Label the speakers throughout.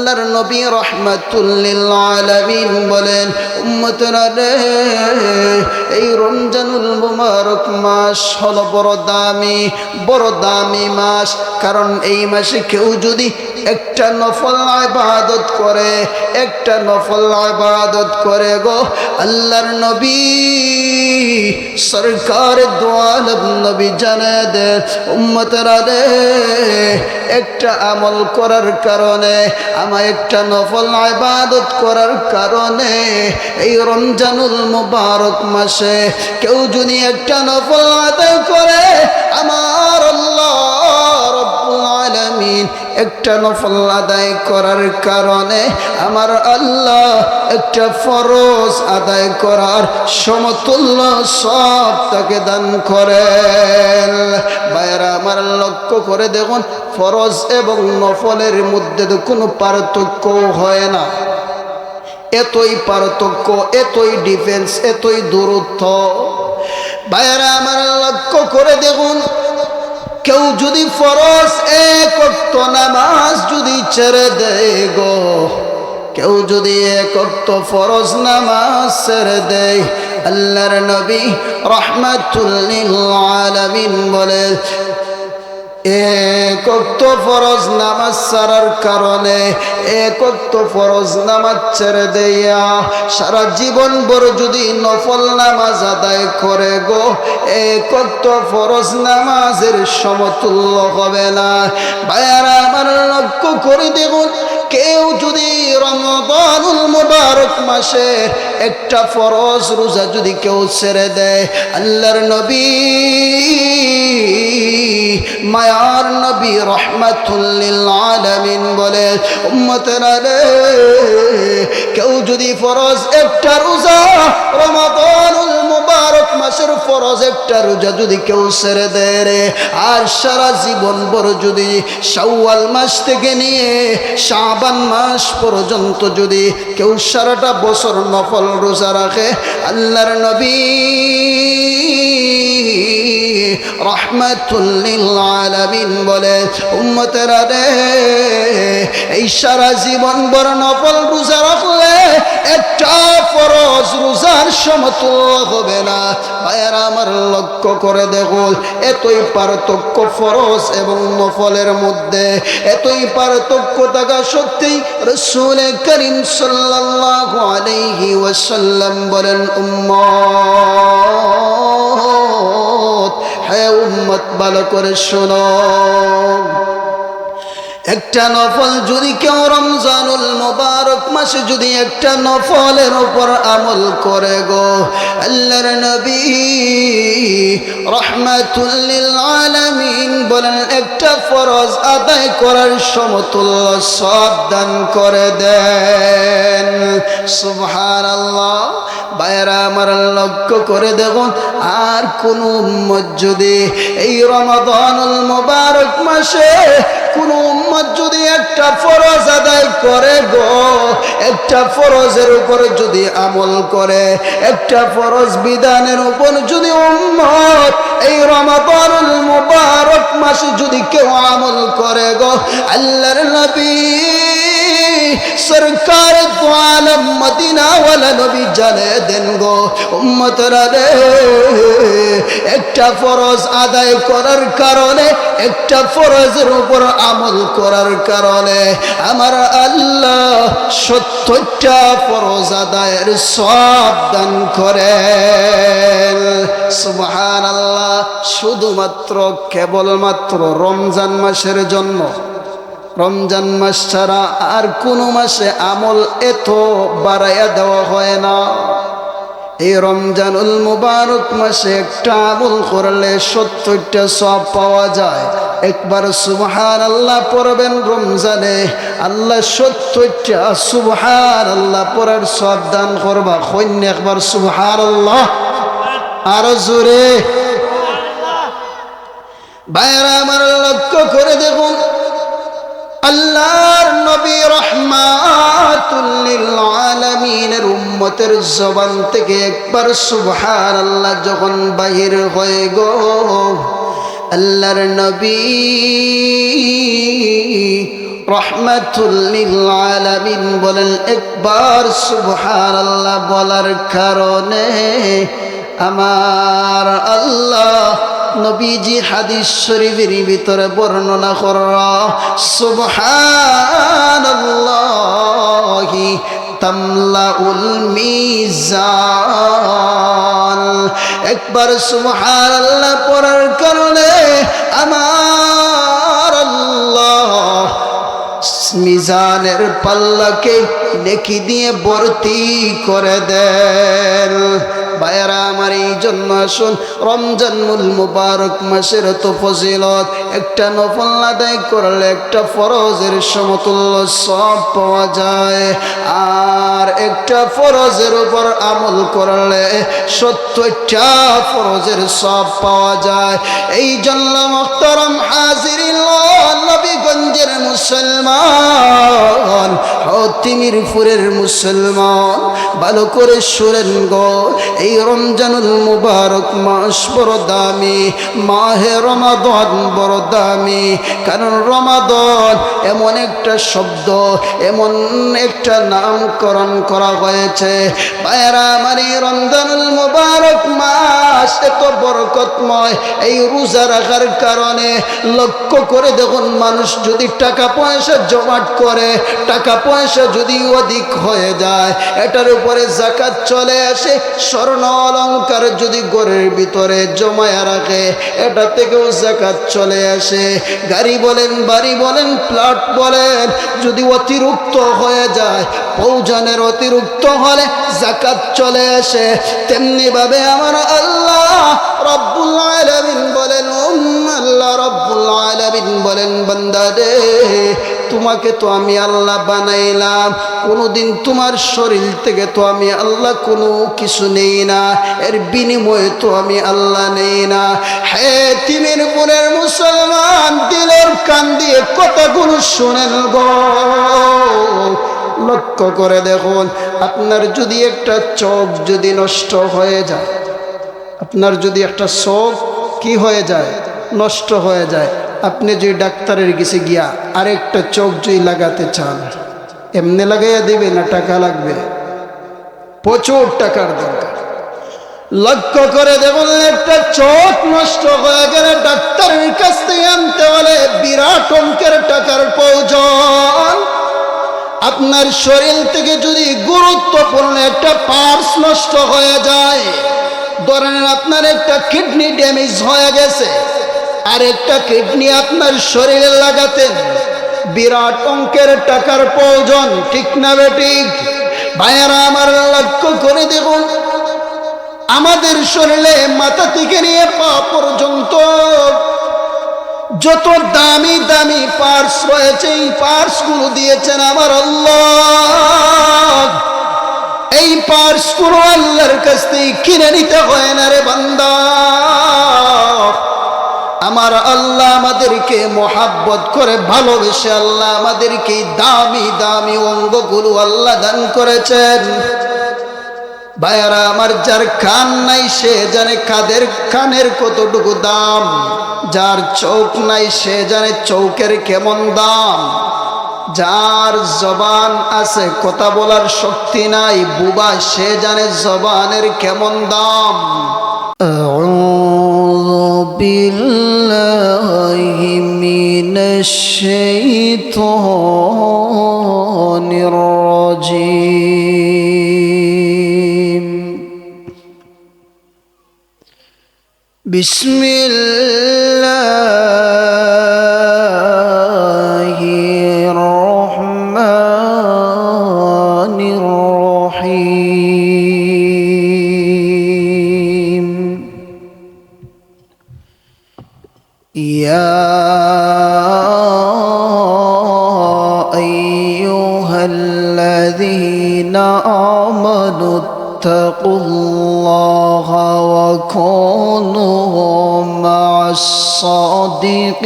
Speaker 1: আল্লাহর নবী রাহমাতুল লিল আলামিন বলেন, উম্মতরা রে, এই রমজানুল মুবারক মাস হলো বড় দামি মাস। কারণ এই মাসে কেউ যদি একটা নফল ইবাদত করে গো, আল্লাহর নবী সরকার দু আলম নবী জানায় দেন, উম্মতরা রে, একটা আমল করার কারণে, একটা নফল ইবাদত করার কারণে এই রমজানুল মুবারক মাসে কেউ যদি একটা নফল আদায় করে, আমার আল্লাহ রব্বুল আলামিন একটা নফল আদায় করার কারণে আমার আল্লাহ একটা ফরজ আদায় করার সমতুল্য সব তাকে দান করেন। ভাইরা আমার, লক্ষ্য করে দেখুন, ফরজ এবং নফলের মধ্যে তো কোনো পার্থক্য হয় না। এতই পার্থক্য, এতই ডিফারেন্স, এতই দূরত্ব। ভাইরা আমার, লক্ষ্য করে দেখুন, কেউ যদি ফরজ এক ওয়াক্ত নামাজ যদি ছেড়ে দেয় গো, কেউ যদি এক ওয়াক্ত ফরজ নামাজ ছেড়ে দেয়, আল্লাহর নবী রাহমাতুল লিল আলামিন বলে, এক ওয়াক্ত ফরজ নামাজ ছাড়ার কারণে, এক ওয়াক্ত ফরজ নামাজ ছেড়ে দেয়া সারা জীবন ভর যদি নফল নামাজ আদায় করে গো, এক ওয়াক্ত ফরজ নামাজের সমতুল্য হবে না। ভাইয়ারা আমার, লক্ষ্য করে দেখুন, কেউ যদি রমজানুল মুবারক মাসে একটা ফরজ রোজা যদি কেউ ছেড়ে দেয়, আল্লাহর নবী মায়ার নবী রাহমাতুল লিল আলামিন বলে, উম্মতেরা রে, কেউ যদি ফরজ একটা রোজা, রমজানুল মুবারক মাসের ফরজ একটা রোজা যদি কেউ ছেড়ে দেয় রে, আর সারা জীবন ভর যদি শাওয়াল মাস থেকে নিয়ে শাবান মাস পর্যন্ত যদি কেউ সারাটা বছর নফল রোজা রাখে, আল্লাহর নবী রাহমাতুল লিল আলামিন বলে, উম্মতেরা রে, এই সারা জীবন ভর নফল রোজা রাখলে একটা ফরজ রোজার সমতুল্য হবে না। ভাইয়েরা আমার, লক্ষ্য করে দেখুন, এতই পার্থক্য ফরজ এবং নফলের মধ্যে, এতই পার্থক্য থাকা সত্ত্বেও রাসূল করিম সাল্লাল্লাহু আলাইহি ওয়াসাল্লাম বলেন, উম্মত, হে উম্মত, ভালো করে শোনো, একটা নফল যদি কেউ রমজানুল মুবারক মাসে যদি একটা নফলের উপর আমল করে গো, আল্লাহর নবী রাহমাতুল লিল আলামিন বলেন, একটা ফরজ আদায় করার সমতুল্য সব দান করে দেন। সুবহানাল্লাহ। ভাইরা আমার, লক্ষ্য করে দেখুন, আর কোন উম্মত যদি এই রমাদানুল মুবারক মাসে কোন উম্মত যদি একটা ফরজ আদায় করে গো, একটা ফরজের উপর যদি আমল করে, একটা ফরজ বিধানের উপর যদি উম্মত এই রমাদানুল মুবারক মাসে যদি কেউ আমল করে গো, আল্লাহর নবী সরকার দু আলম মদিনা ওয়ালা নবী জানে দেন গো, উম্মতরা রে, একটা ফরজ আদায় করার কারণে, একটা ফরজের উপর আমল করার কারণে আমার আল্লাহ 70টা ফরজ আদায়ের সওয়াব দান করেন। সুবহানাল্লাহ। শুধুমাত্র কেবলমাত্র রমজান মাসের জন্য, রমজান মাস ছাড়া আর কোনো মাসে আমল এত বাড়াইয়া দেওয়া হয় না। এই রমজানুল মুবারক মাসে একটা আমল করলে 70টা সওয়াব পাওয়া যায়। একবার সুবহানাল্লাহ পড়বেন রমজানে, আল্লাহ 70টা সুবহানাল্লাহ পড়ার সওয়াব দান করবা। কইন একবার সুবহানাল্লাহ, আরো জোরে। ভাইরা আমার, লক্ষ্য করে দেখুন, আল্লাহর নবী রাহমাতুল লিল আলামিনের উম্মতের জবান থেকে একবার সুবহানাল্লাহ যখন বাহির হয়ে গো, আল্লাহর নবী রহমাতুল লিল আলামিন বলেন একবার সুবহানাল্লাহ বলার কারণে আমার আল্লাহ নবীজি হাদিস শরীফের ভিতরে বর্ণনা করা সুবহানাল্লাহি তামলাউল মিজান। একবার সুবহানাল্লাহ পড়ার কারণে আমার আল্লাহ মিজানের পাল্লাকে নেকি দিয়ে ভর্তি করে দেন। ভাইয়েরা আমার, এই জন্য আসুন রমজানুল মুবারক মাসের তো ফজিলত, একটা নফল আদায় করলে একটা ফরজের সমতুল্য সওয়াব পাওয়া যায়, আর একটা ফরজের উপর আমল করলে 70টা ফরজের সওয়াব পাওয়া যায়। এই জন্য মুহতারাম হাজিরিন, নবীগঞ্জের মুসলমান, হতিমিরপুরের মুসলমান, ভালো করে শুনেন গো, এই রমজানুল মুবারক মাস বড় দামি, মাহে রমাদান বড় দামি। কারণ রমাদান এমন একটা শব্দ, এমন একটা নামকরণ করা হয়েছে। ভাইয়েরা আমার, এই রমজানুল মুবারক মাস এত বরকতময়, এই রোজা রাখার কারণে লক্ষ্য করে দেখুন, মানুষ যদি টাকা পয়সা জমাট করে, টাকা পয়সা যদি অধিক হয়ে যায়, এটার উপরে যাকাত চলে আসে। স্বর্ণ অলংকার যদি ঘরের ভিতরে জমায়া রাখে, এটা থেকেও যাকাত চলে আসে। গাড়ি বলেন, বাড়ি বলেন, প্লট বলেন, যদি অতিরিক্ত হয়ে যায়, পৌঁছানের অতিরিক্ত হলে যাকাত চলে আসে। তেমনি ভাবে আমার আল্লাহ রব্বুল আলামিন বলেন, আল্লাহ রব্বুল আলামিন বলেন, বান্দা রে, তোমাকে তো আমি আল্লাহ বানাইলাম, কোনোদিন তোমার শরীর থেকে তো আমি আল্লাহ কোনো কিছু নেই না, এর বিনিময়ে তো আমি আল্লাহ নেই না। হে তিমিরপুরের মুসলমান, দিলের কান দিয়ে কথাগুলো শুনেন গো, লক্ষ্য করে দেখুন, আপনার যদি একটা চোখ যদি নষ্ট হয়ে যায়, আপনার যদি একটা চোখ কি হয়ে যায়, নষ্ট হয়ে যায়, আপনি যদি ডাক্তারের কাছে গিয়া আরেকটা চোখ যদি লাগাতে চান, এমনি লাগাইয়া দিবে না টাকা লাগবে? প্রচুর টাকার দরকার। লক্ষ্য করে দেখুন, একটা চোখ নষ্ট হয়ে গেলে ডাক্তারের কাছ থেকে আনতে হলে বিরাট অঙ্কের টাকার প্রয়োজন। আপনার শরীর থেকে যদি গুরুত্বপূর্ণ একটা পার্টস নষ্ট হয়ে যায়, ধরেন আপনার একটা কিডনি ড্যামেজ হয়ে গেছে, আর একটা কিডনি আপনার শরীরে লাগাতেন, বিরাট অঙ্কের টাকার প্রয়োজন, ঠিক না বেঠিক? ভাইয়েরা আমার, লক্ষ্য করে দেখুন, আমাদের শরীরে মাথা থেকে নিয়ে পা পর্যন্ত যত দামি দামি পার্টস রয়েছে, এই পার্টসগুলো দিয়েছেন আমার আল্লাহ। এই পার্টসগুলো আল্লাহর কাছ থেকে কিনে নিতে হয় না রে বান্দা। আমার আল্লাহ আমাদেরকে মোহাব্বত করে ভালোবেসে আল্লাহ আমাদেরকে দামি দামি অঙ্গগুলো আল্লাহ দান করেছেন। ভাইয়ারা আমার, যার কান নাই সে জানে কাদের কানের কতটুকু দাম, যার চোখ নাই সে জানে চোখের কেমন দাম, যার জবান আছে কথা বলার শক্তি নাই, বুবা, সে জানে জবানের কেমন দাম। আউযু বিল্লাহি মিনাশ শাইতানির রাজীম। বিসমিল্লাহির রহমানির রহিম। ইয়া আইয়ুহাল্লাযীনা আমানু ইত্তাকুল্লাহা ওয়া কুনু মা'আস সাদিকিন।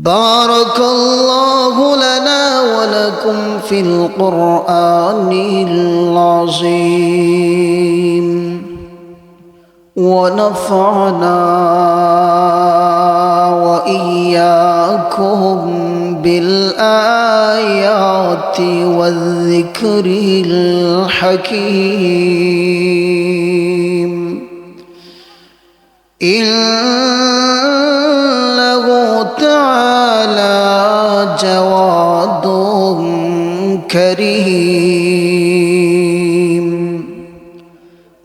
Speaker 1: বারাকাল্লাহু লানা ওয়া লাকুম ফিল কুরআনিল আযীম। ونفعنا وإياكم بالآيات والذكر الحكيم إنه تعالى جواد كريم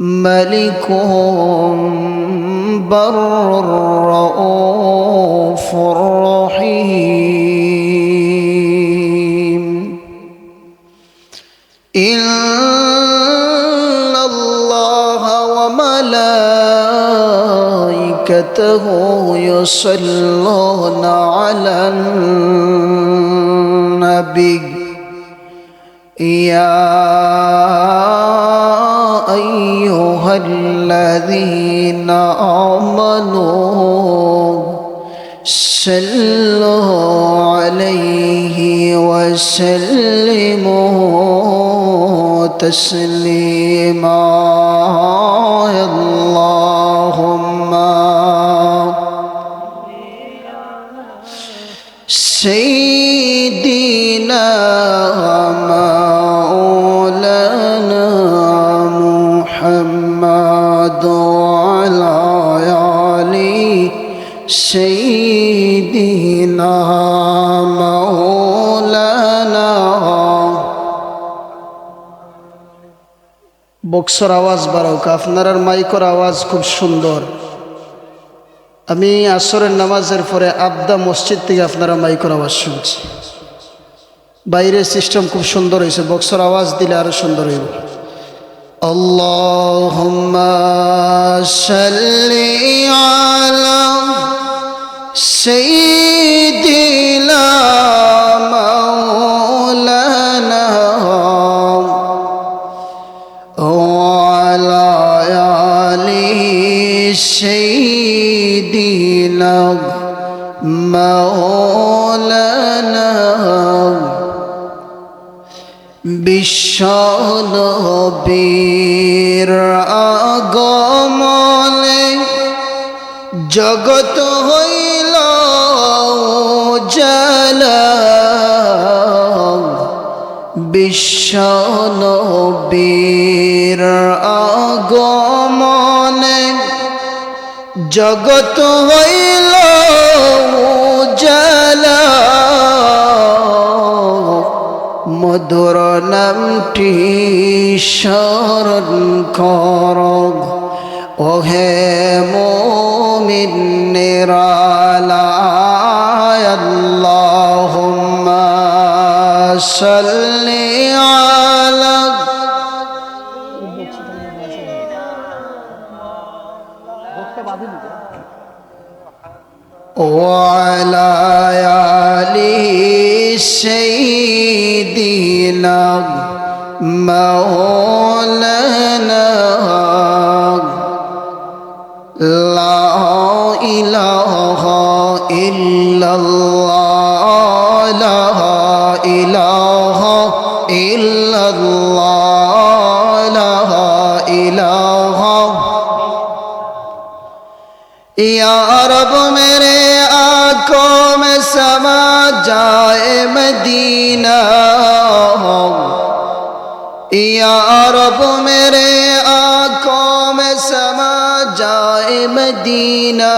Speaker 1: ملك بر رؤوف رحيم إن الله وملائكته يصلون على النبي يا أيها الذين آمنوا صلوا عليه وسلموا تسليما اللهم سيدنا مولانا محمد وعلى آله سيدنا مولانا বক্সর আওয়াজ বাড়াওক আপনার মাইকের আওয়াজ খুব সুন্দর আমি আসরের নামাজের পরে আবদা মসজিদ থেকে আপনারা মাইকের আওয়াজ শুনছি বাইরের সিস্টেম খুব সুন্দর হয়েছে বক্সর আওয়াজ দিলে আরো সুন্দর হইব আল্লাহুম্মা সাল্লি আলা সাইয়্যিদিনা মাওলানা ওয়া আলা আলি সাইয়্যিদিনা মাওলানা বিশ্বনবীর আগমনে জগৎ হইল উজালা বিশ্বনবীর আগমনে জগৎ হইল উজালা মধুর নামটি স্মরণ কর ওহে মুমিন নিরালায় আল্লাহুম্মা সাল্লি আলা وعلى آل سيدنا مولانا لا إله إلا الله لا إله إلا الله لا إله या रब मेरे आंखों में समा जाए मदीना या रब मेरे आंखों में समा जाए मदीना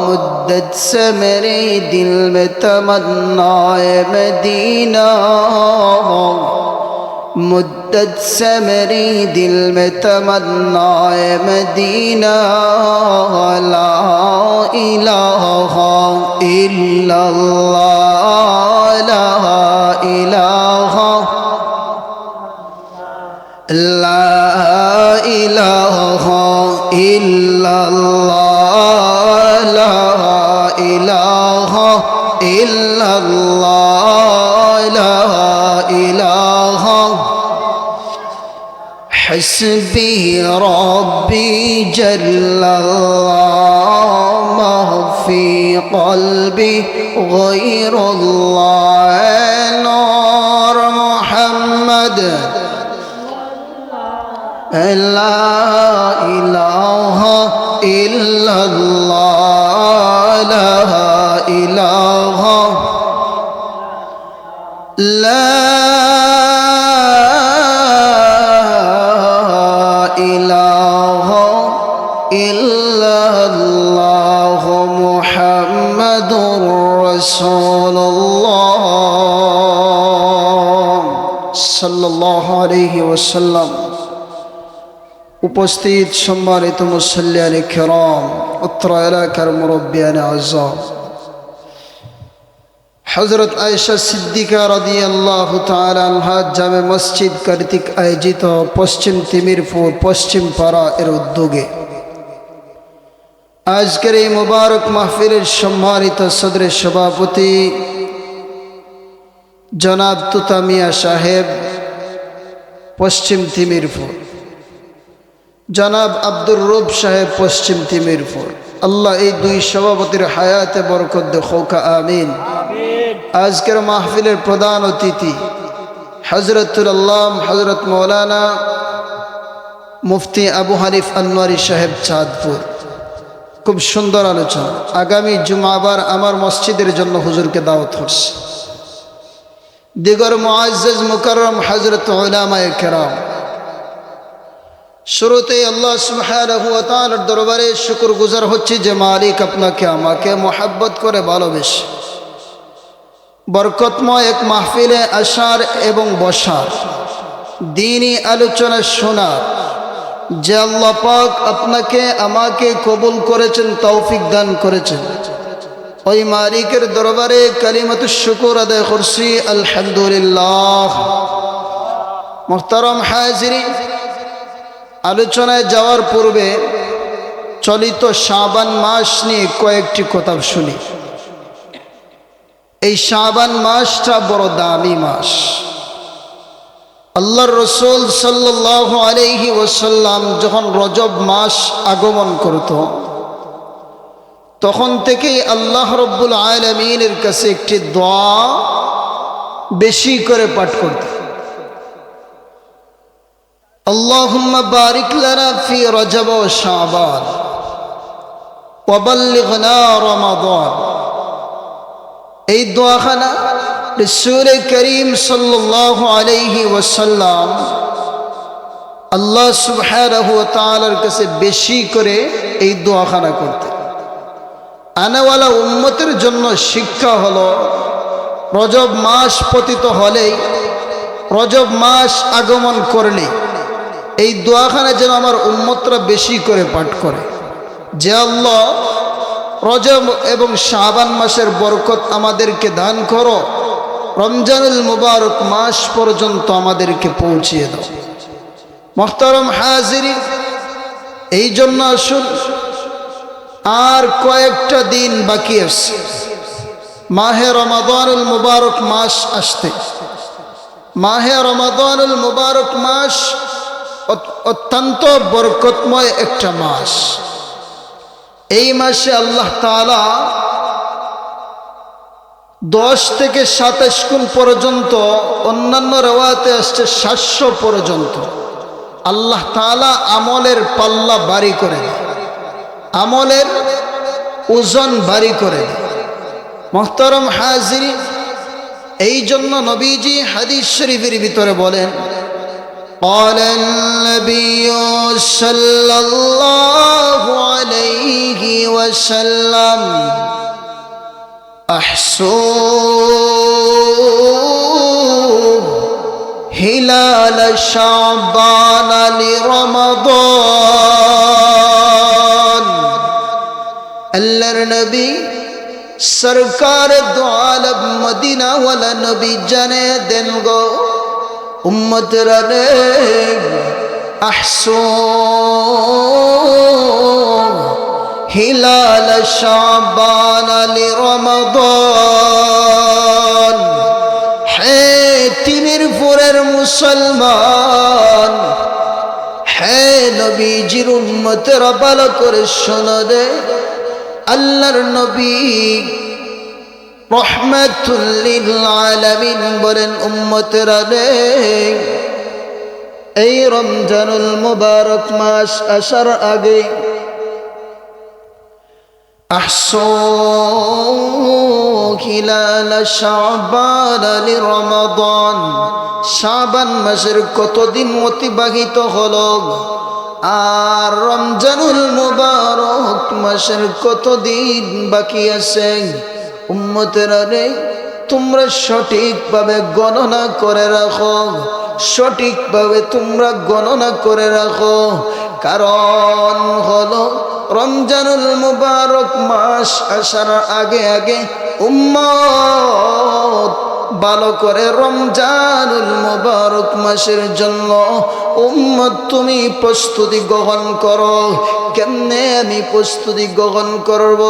Speaker 1: मुद्दत से मेरे दिल में तमन्नाए मदीना मुद्दत से मेरी दिल में तमन्नाए मदीना ला इलाहा इल्लल्लाह ला इलाहा ला इलाहा इल्लल्लाह ला इलाहा इल्लल्लाह ला इलाहा حسبي ربي جل الله ما في قلبي غير الله نور محمد لا إله ইলাহা ইল্লাল্লাহ লা ইলাহা লা ইলাহা ইল্লাল্লাহ মুহাম্মাদুর রাসূলুল্লাহ সাল্লাল্লাহু আলাইহি ওয়াসাল্লাম। উপস্থিত সম্মানিত মুসল্লিয়ানে কিরাম, অত্র এলাকার মুরব্বিয়ানে আযম, হযরত আয়েশা সিদ্দিকা রাদিয়াল্লাহু তাআলা আনহা জামে মসজিদ কর্তৃক আয়োজিত পশ্চিম তিমিরপুর পশ্চিম পাড়া এর উদ্যোগে আজকের এই মুবারক মাহফিলের সম্মানিত সদরে সভাপতি জনাব তুতা মিয়া সাহেব পশ্চিম তিমিরপুর, জনাব আব্দুর রব সাহেব পশ্চিম তিমিরপুর, আল্লাহ এই দুই সভাপতির হায়াতে বরকত দে খোকা আমিন। আজকের মাহফিলের প্রধান অতিথি হযরতুল আল্লাম হযরত মৌলানা মুফতি আবু হানিফ আনোয়ারি সাহেব চাঁদপুর, খুব সুন্দর আলোচনা। আগামী জুমাবার আমার মসজিদের জন্য হুজুরকে দাওয়াত করছে। দিগর মুআজ্জাজ মুকাররম হযরত উলামায়ে কেরাম, শুরুতে আল্লাহ সুবহানাহু ওয়া তাআলার দরবারে শুকরগুজার হচ্ছি যে মালিক আপনাকে আমাকে মোহাব্বত করে ভালোবেসে বরকতময় এক মাহফিলে আসার এবং বসার, দ্বীনি আলোচনা শোনার যে আল্লাহ পাক আপনাকে আমাকে কবুল করেছেন, তৌফিক দান করেছেন, ওই মালিকের দরবারে কালিমাতুশ শুকর আদায় করছি আলহামদুলিল্লাহ। মুহতারাম হাজিরিন, আলোচনায় যাওয়ার পূর্বে চলিত শাবান মাস নিয়ে কয়েকটি কথা শুনি। এই শাবান মাসটা বড় দামি মাস। আল্লাহর রাসূল সাল্লাল্লাহু আলাইহি ওয়াসাল্লাম যখন রজব মাস আগমন করত, তখন থেকেই আল্লাহ রব্বুল আলামিনের কাছে একটি দোয়া বেশি করে পাঠ করতেন। আল্লাহুম্মা বারিক লানা ফি রজব ওয়া শাবান ওয়া বাল্লিগনা রমাদান। এই দোয়াখানা রাসূল করিম সাল্লাল্লাহু আলাইহি ওয়াসাল্লাম আল্লাহ সুবহানাহু ওয়া তাআলার কাছে বেশি করে এই দোয়াখানা করতেন। আনাওয়ালা উম্মতের জন্য শিক্ষা হলো, রজব মাস পতিত হলেই, রজব মাস আগমন করলে এই দোয়াখানা যেন আমার উম্মতরা বেশি করে পাঠ করে, যে আল্লাহ রজব এবং শাবান মাসের বরকত আমাদেরকে দান করো, রমজানুল মুবারক মাস পর্যন্ত আমাদেরকে পৌঁছিয়ে দাও। মুহতারাম হাজিরিন, এই জন্য আসুন, আর কয়েকটা দিন বাকি আছে মাহে রমাদানুল মুবারক মাস আসতে। মাহে রমাদানুল মুবারক মাস অত্যন্ত বরকতময় একটা মাস। এই মাসে আল্লাহ তাআলা 10 থেকে 27 গুণ পর্যন্ত, অন্যান্য রিওয়ায়াতে আসছে 700 পর্যন্ত আল্লাহ তাআলা আমলের পাল্লা ভারী করে দেয়, আমলের ওজন ভারী করে দেয়। মুহতারাম হাজিরিন, এই জন্য নবীজি হাদিস শরীফের ভিতরে বলেন, قال النبي صلى الله عليه وسلم احسوا هلال شعبان لرمضان। আল্লাহর নবী সরকার দো আলম মদিনা ওয়ালা নবী জানে দেন গো উম্মতরা রে, আহসু হিলাল শাবান লিরমাদান। হে তিমিরপুরের মুসলমান, হে নবীজির উম্মতরা, ভালো করে শোনো রে, আল্লাহর নবী রহমাতুল লিল আলামিন বলেন, উম্মতেরা রে, এই রমজানুল মুবারক মাস আসার আগে أحصوا خلال شعبان لرمضان শাবান মাসের কতদিন অতিবাহিত হলো আর রমজানুল মুবারক মাসের কতদিন বাকি আছে উম্মতেরা রে তোমরা সঠিকভাবে গণনা করে রাখো সঠিকভাবে তোমরা গণনা করে রাখো কারণ হলো রমজানুল মুবারক মাস আসার আগে আগে উম্মত ভালো করে রমজানুল মুবারক মাসের জন্য উম্মত তুমি প্রস্তুতি গ্রহণ করো কেমনে আমি প্রস্তুতি গ্রহণ করব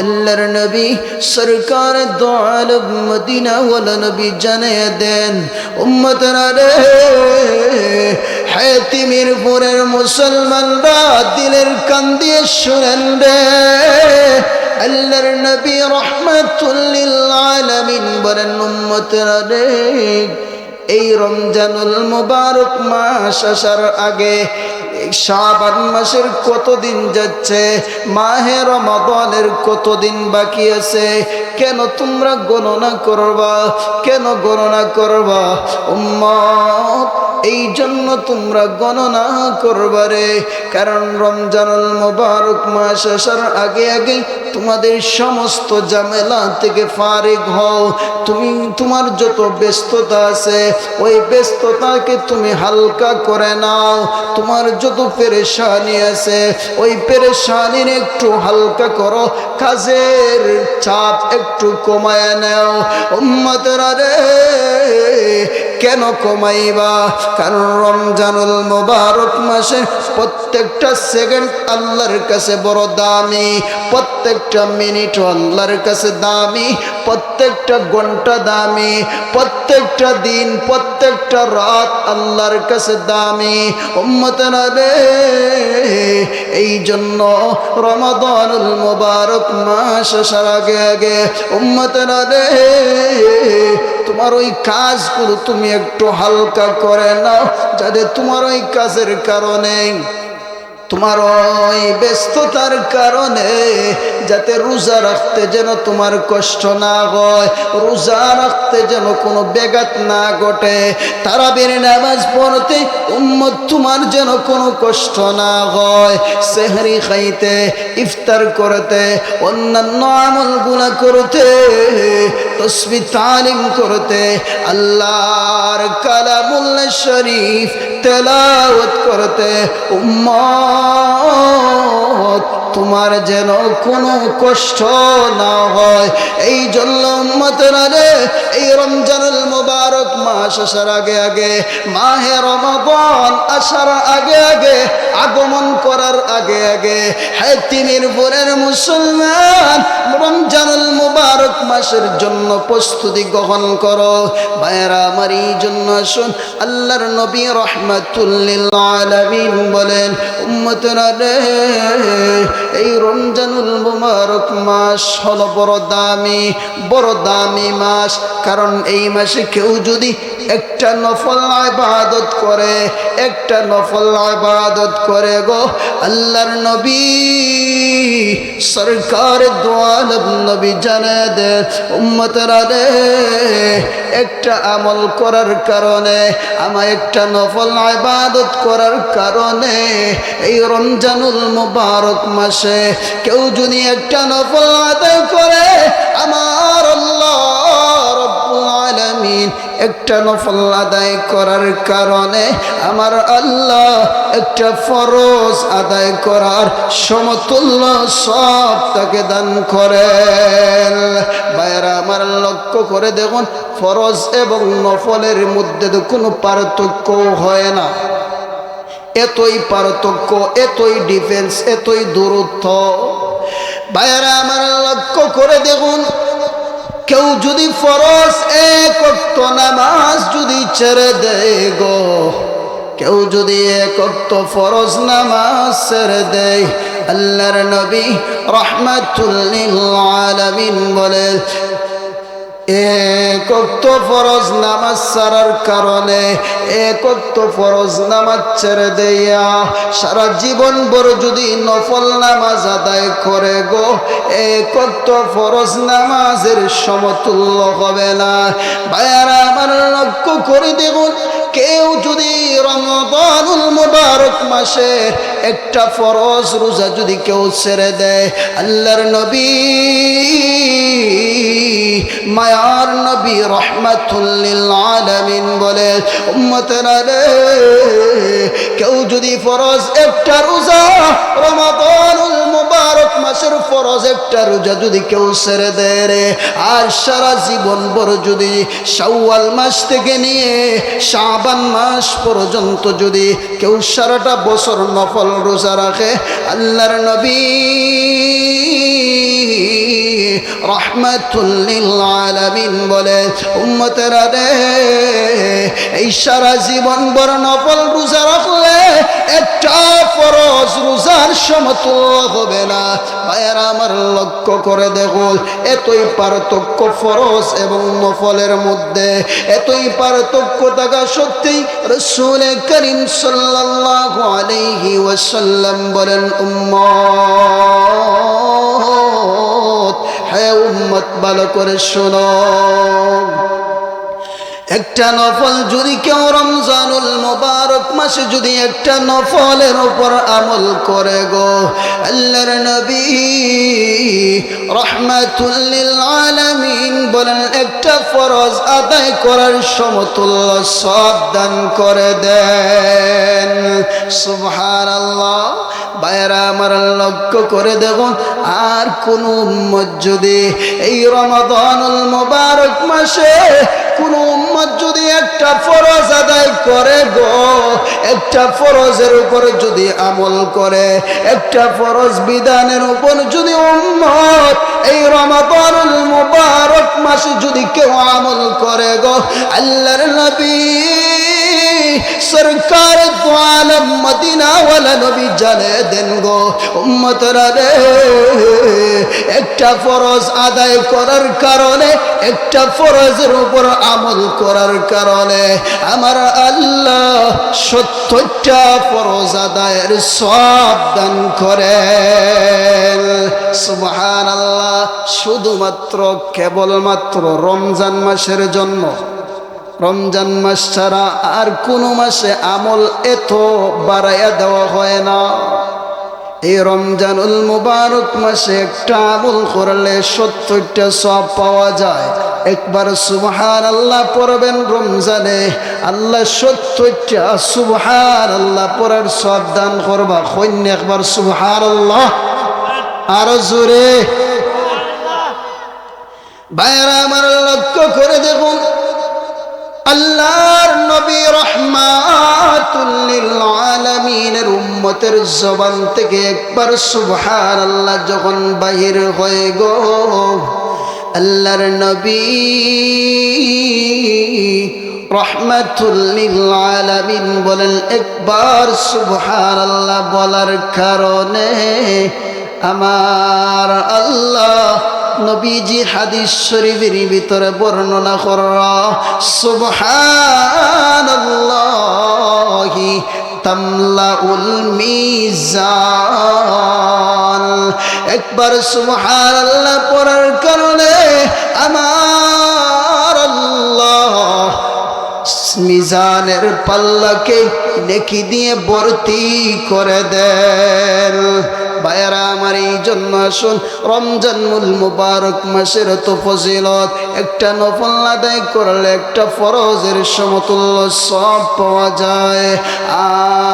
Speaker 1: আল্লাহর নবী সরকার দো আলম মদিনা ওয়ালা নবী জানিয়ে দেন উম্মতরা রে হাতিমের পুরের মুসলমানরা দিলের কান দিয়ে শুনেন রে আল্লাহর নবী রাহমাতুল লিল আলামিন বলেন উম্মতরা রে এই রমজানুল মুবারক মাস আসার আগে শাবান মাসের কতদিন যাচ্ছে মাহে রমাদানের কতদিন বাকি আছে কেন তোমরা গণনা করবা কেন গণনা করবা উম্মত এই জন্য তোমরা গণনা করবা রে কারণ রমজানুল মুবারক মাস আসার আগে আগে তোমাদের সমস্ত ঝামেলা থেকে ফারিগ হও তুমি তোমার যত ব্যস্ততা আছে ওই ব্যস্ততাকে তুমি হালকা করে নাও তোমার যত পেরেশানি আছে ওই পেরেশানির একটু হালকা করো কাজের চাপ একটু কমায় নাও উম্মতরা রে কেন কমাইবা কারণ রমজানুল মুবারক মাসে প্রত্যেকটা সেকেন্ড আল্লাহর কাছে বড় দামি প্রত্যেকটা মিনিট আল্লাহর কাছে দামি প্রত্যেকটা ঘন্টা দামি প্রত্যেকটা দিন প্রত্যেকটা রাত আল্লাহর কাছে দামি উম্মতনা রে এই জন্য রমাদানুল মুবারক মাস আসার আগে আগে উম্মতনা রে তোমার ওই কাজগুলো তুমি একটু হালকা করে নাও যাতে তোমার ওই কাজের কারণে তোমার ওই ব্যস্ততার কারণে যাতে রোজা রাখতে যেন তোমার কষ্ট না হয় রোজা রাখতে যেন কোনো ব্যাঘাত না ঘটে তারাবির নামাজ পড়তে উম্মত তোমার যেন কোনো কষ্ট না হয় সেহরি খাইতে ইফতার করতে অন্যান্য আমলগুলা করতে তাসবিহ তালিম করতে আল্লাহর কালামুল্লাহ শরীফ তেলাওয়াত করতে উম্মত তোমার যেন কোনো কষ্ট না হয় এই জন্য উম্মতরা রে এই রমজানুল মুবারক মাস আসার আগে আগে মাহে রমাদান আসার আগে আগে আগমন করার আগে আগে হাতিমের পুরের মুসলমান রমজানুল মুবারক মাসের জন্য প্রস্তুতি গ্রহণ করো ভাইরা আমার এই জন্য আসুন আল্লাহর নবী রাহমাতুল লিল আলামিন বলেন উম্মতরা রে এই রমজানুল মুবারক মাস হলো বড় দামি মাস কারণ এই মাসে কেউ যদি একটা নফল ইবাদত করে গো আল্লাহর নবী সরকার দো আলম নবী জানিয়ে দেন উম্মতরা রে একটা আমল করার কারণে আমার একটা নফল ইবাদত করার কারণে এই রমজানুল মুবারক মাসে কেউ যদি একটা নফল আদায় করে আমার আল্লাহ রব্বুল আলামিন একটা নফল আদায় করার কারণে আমার আল্লাহ একটা ফরজ আদায় করার সমতুল্য সব তাকে দান করেন ভাইরা আমার লক্ষ্য করে দেখুন ফরজ এবং নফলের মধ্যে তো কোনো পার্থক্য হয় না এতই পার্থক্য এতই ডিফারেন্স এতই দূরত্ব ভাইরা আমার লক্ষ্য করে দেখুন কেউ যদি ফরজ এক ওয়াক্ত নামাজ যদি ছেড়ে দেয় গো কেউ যদি এক ওয়াক্ত ফরজ নামাজ ছেড়ে দেয় আল্লাহর নবী রাহমাতুল লিল আলামিন বলে এক ওয়াক্ত ফরজ নামাজ ছাড়ার কারণে, এক ওয়াক্ত ফরজ নামাজ ছেড়ে দেয়া সারা জীবন ভর যদি নফল নামাজ আদায় করে গো, এক ওয়াক্ত ফরজ নামাজের সমতুল্য হবে না। ভাইয়ারা আমার লক্ষ্য করে দেখুন, কেউ যদি রমজানুল মুবারক মাসে একটা ফরজ রোজা যদি কেউ ছেড়ে দেয়, আল্লাহর নবী মায়ার নবী রাহমাতুল লিল আলামিন বলে, উম্মতেরা রে, কেউ যদি ফরজ একটা রোজা, রমাদানুল মুবারক মাসের ফরজ একটা রোজা যদি কেউ ছেড়ে দেয় রে, আর সারা জীবন ভর যদি শাওয়াল মাস থেকে নিয়ে শাবান মাস পর্যন্ত যদি কেউ সারাটা বছর নফল রোজা রাখে, আল্লাহর নবী রাহমাতুল লিল আলামিন বলে, উম্মতেরা রে, এই সারা জীবন ভর নফল রোজা রাখলে একটা ফরজ রোজার সমতুল্য হবে না। ভাইয়ারা আমার লক্ষ্য করে দেখুন, এতই পার্থক্য ফরজ এবং নফলের মধ্যে, এতই পার্থক্য থাকা সত্যিই রাসূল করিম সাল্লাল্লাহু আলাইহি ওয়াসাল্লাম বলেন, উম্মত, হ্যাঁ উম্মত, ভালো করে শোনো, একটা নফল যদি কেউ রমজানুল মুবারক মাসে যদি একটা নফলের উপর আমল করে গো, আল্লাহর নবী রাহমাতুল লিল আলামিন বলেন, একটা ফরজ আদায় করার সমতুল্য সওয়াব দান করে দেন। সুবহানাল্লাহ। ভাইরা আমার লক্ষ্য করে দেখুন, আর কোন উম্মত যদি এই রমাদানুল মুবারক মাসে কোন উম্মত যদি একটা ফরজ আদায় করে গো, একটা ফরজের উপর যদি আমল করে, একটা ফরজ বিধানের উপর যদি উম্মত এই রমাদানুল মুবারক মাসে যদি কেউ আমল করে গো, আল্লাহর নবী সরকার দু আলম মদিনা ওয়ালা নবী জানে দেন গো, উম্মতরা রে, একটা ফরজ আদায় করার কারণে, একটা ফরজের উপর আমল করার কারণে আমার আল্লাহ ৭০টা ফরজ আদায়ের সওয়াব দান করেন। সুবহানাল্লাহ। শুধুমাত্র কেবলমাত্র রমজান মাসের জন্য, রমজান মাস ছাড়া আর কোনো মাসে আমল এত বাড়াইয়া দেওয়া হয় না। এই রমজানুল মুবারক মাসে একটা আমল করলে ৭০টা সওয়াব পাওয়া যায়। একবার সুবহানাল্লাহ পড়বেন রমজানে, আল্লাহ ৭০টা সুবহানাল্লাহ পড়ার সওয়াব দান করবা। কইন একবার সুবহানাল্লাহ, আরো জোরে। ভাইরা আমার লক্ষ্য করে দেখুন, আল্লাহর নবী রাহমাতুল লিল আলামিনের উম্মতের জবান থেকে একবার সুবহানাল্লাহ যখন বাহির হয়ে গো, আল্লাহর নবী রাহমাতুল লিল আলামিন বলেন, একবার সুবহানাল্লাহ বলার কারণে আমার আল্লাহ নবীজি হাদিস শরীফের ভিতরে বর্ণনা করা, সুবহানাল্লাহি তামলাউল মিজান। একবার সুবহানাল্লাহ পড়ার কারণে আমার আল্লাহ মিজানের পাল্লাকে নেকি দিয়ে ভর্তি করে দেন। ভাইয়ারা আমার, এই জন্য আসুন, রমজানুল মুবারক মাসের তো ফজিলত, একটা নফল আদায় করলে একটা ফরজের সমতুল্য সওয়াব পাওয়া যায়,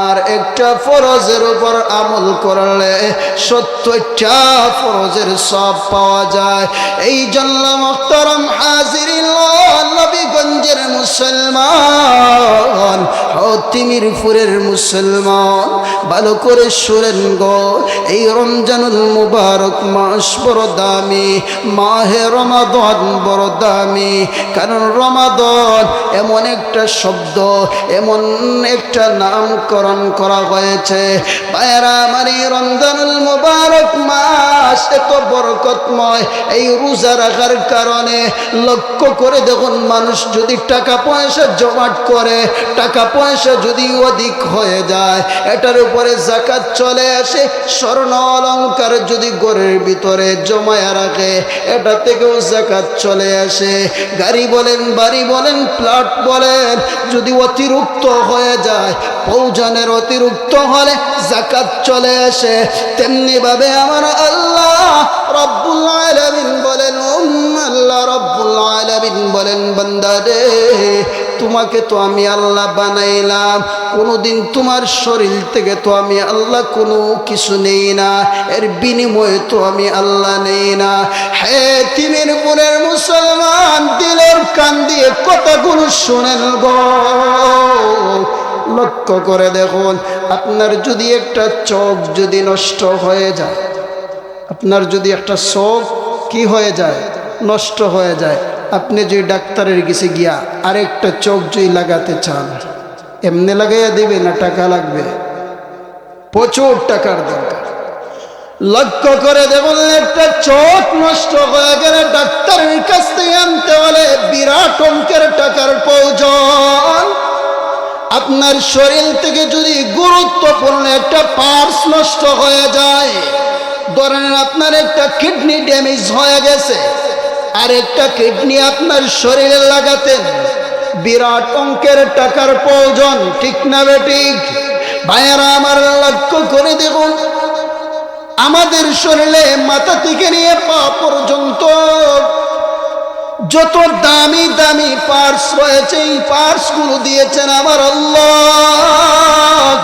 Speaker 1: আর একটা ফরজের উপর আমল করলে ৭০টা ফরজের সওয়াব পাওয়া যায়। এই জন্য মুহতারাম হাজিরিন, নবীগঞ্জের মুসলমান, ও তিমিরপুরের মুসলমান, ভালো করে শুনেন গো, এই রমজানুল মুবারক মাস বড় দামি, মাহে রমাদান বড় দামি। কারণ রমাদান এমন একটা শব্দ, এমন একটা নামকরণ করা হয়েছে। ভাইয়েরা আমার, এই রমজানুল মুবারক মাস এত বরকতময়, এই রোজা রাখার কারণে লক্ষ্য করে দেখুন, মানুষ যদি টাকা পয়সা জমাট করে, টাকা পয়সা যদি অধিক হয়ে যায়, এটার উপরে যাকাত চলে আসে। স্বর্ণ অলংকার যদি ঘরের ভিতরে জমায়া রাখে, এটা থেকেও যাকাত চলে আসে। গাড়ি বলেন, বাড়ি বলেন, প্লট বলেন, যদি অতিরিক্ত হয়ে যায়, পৌঁছানের অতিরিক্ত হলে যাকাত চলে আসে। তেমনি ভাবে আমার আল্লাহ রব্বুল আলামিন বলেন, আল্লাহ রব্বুল আলামিন বলেন, বান্দা রে, তোমাকে তো আমি আল্লাহ বানাইলাম, কোনোদিন তোমার শরীর থেকে তো আমি আল্লাহ কোনো কিছু নেই না, এর বিনিময়ে তো আমি আল্লাহ নেই না। হে তিমিরপুরের মুসলমান, দিলের কান দিয়ে কথাগুলো শোনেন গো, লক্ষ্য করে দেখুন। আপনার যদি একটা চোখ যদি নষ্ট হয়ে যায়, আপনার যদি একটা চোখ কি হয়ে যায়, নষ্ট হয়ে যায়, আপনি যদি ডাক্তারের কাছে গিয়া আরেকটা চোখ যদি লাগাতে চান, এমনি লাগাইয়া দিবে না টাকা লাগবে? প্রচুর টাকার দরকার। লক্ষ্য করে দেখুন, একটা চোখ নষ্ট হয়ে গেলে ডাক্তারের কাছ থেকে আনতে হলে বিরাট অঙ্কের টাকার প্রয়োজন। আপনার শরীর থেকে যদি গুরুত্বপূর্ণ একটা পার্টস নষ্ট হয়ে যায়, ধরেন আপনার একটা কিডনি ড্যামেজ হয়ে গেছে, আর একটা কিডনি আপনার শরীরে লাগাতেন, বিরাট অঙ্কের টাকার প্রয়োজন, ঠিক না বেঠিক? ভাইয়েরা আমার, লক্ষ্য করে দেখুন, আমাদের শরীরে মাথা থেকে নিয়ে পা পর্যন্ত যত দামি দামি পার্টস রয়েছে, এই পার্টসগুলো দিয়েছেন আমার আল্লাহ।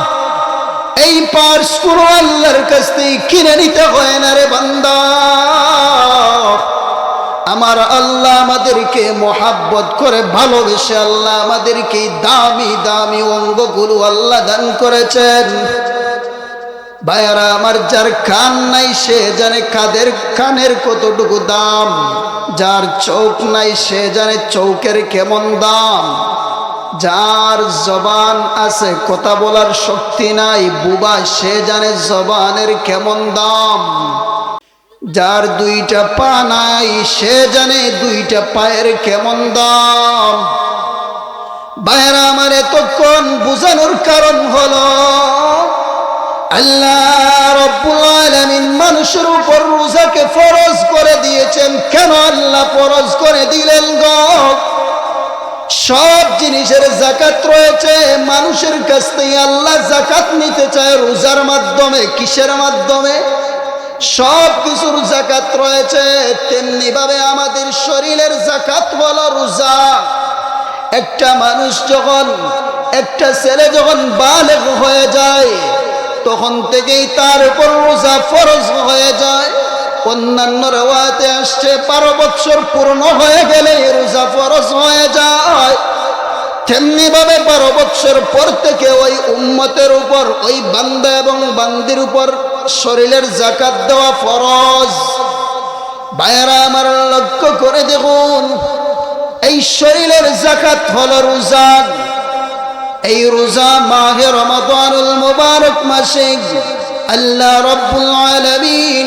Speaker 1: এই পার্টসগুলো আল্লাহর কাছ থেকে কিনে নিতে হয় না রে বান্দা। আমার আল্লাহ আমাদেরকে মোহাব্বত করে ভালোবেসে আল্লাহ আমাদেরকে দামি দামি অঙ্গগুলো আল্লাহ দান করেছেন। ভাইয়ারা আমার, যার কান নাই সে জানে কাদের কানের কতটুকু দাম, যার চোখ নাই সে জানে চোখের কেমন দাম, যার জবান আছে কথা বলার শক্তি নাই, বুবা, সে জানে জবানের কেমন দাম, যার দুইটা পা নাই সে জানে দুইটা পায়ের কেমন দাম। ভাইয়েরা আমার, এতক্ষণ বুঝানোর কারণ হলো আল্লাহ রব্বুল আলামিন মানুষের উপর রোজাকে ফরজ করে দিয়েছেন। কেন আল্লাহ ফরজ করে দিলেন গো? সব জিনিসের যাকাত রয়েছে, মানুষের কাছ থেকে আল্লাহ যাকাত নিতে চায় রোজার মাধ্যমে। কিসের মাধ্যমে? সব কিছুর যাকাত রয়েছে। তেমনি ভাবে আমাদের শরীরের যাকাত হলো রোজা। একটা মানুষ যখন, একটা ছেলে যখন বালেগ হয়ে যায়, তখন থেকেই তার উপর রোজা ফরজ হয়ে যায়। অন্যান্য রিওয়ায়াতে আসছে 12 বছর পূর্ণ হয়ে গেলে রোজা ফরজ হয়ে যায়। তেমনি ভাবে 12 বছর পর থেকে ওই উম্মতের উপর, ওই বান্দা এবং বান্দির উপর শরীরের যাকাত দেওয়া ফরজ। ভাইয়েরা আমার, লক্ষ্য করে দেখুন, এই শরীরের যাকাত হলো রোজা। এই রোজা মাহে রমাদানুল মুবারক মাসে আল্লাহ রব্বুল আলামিন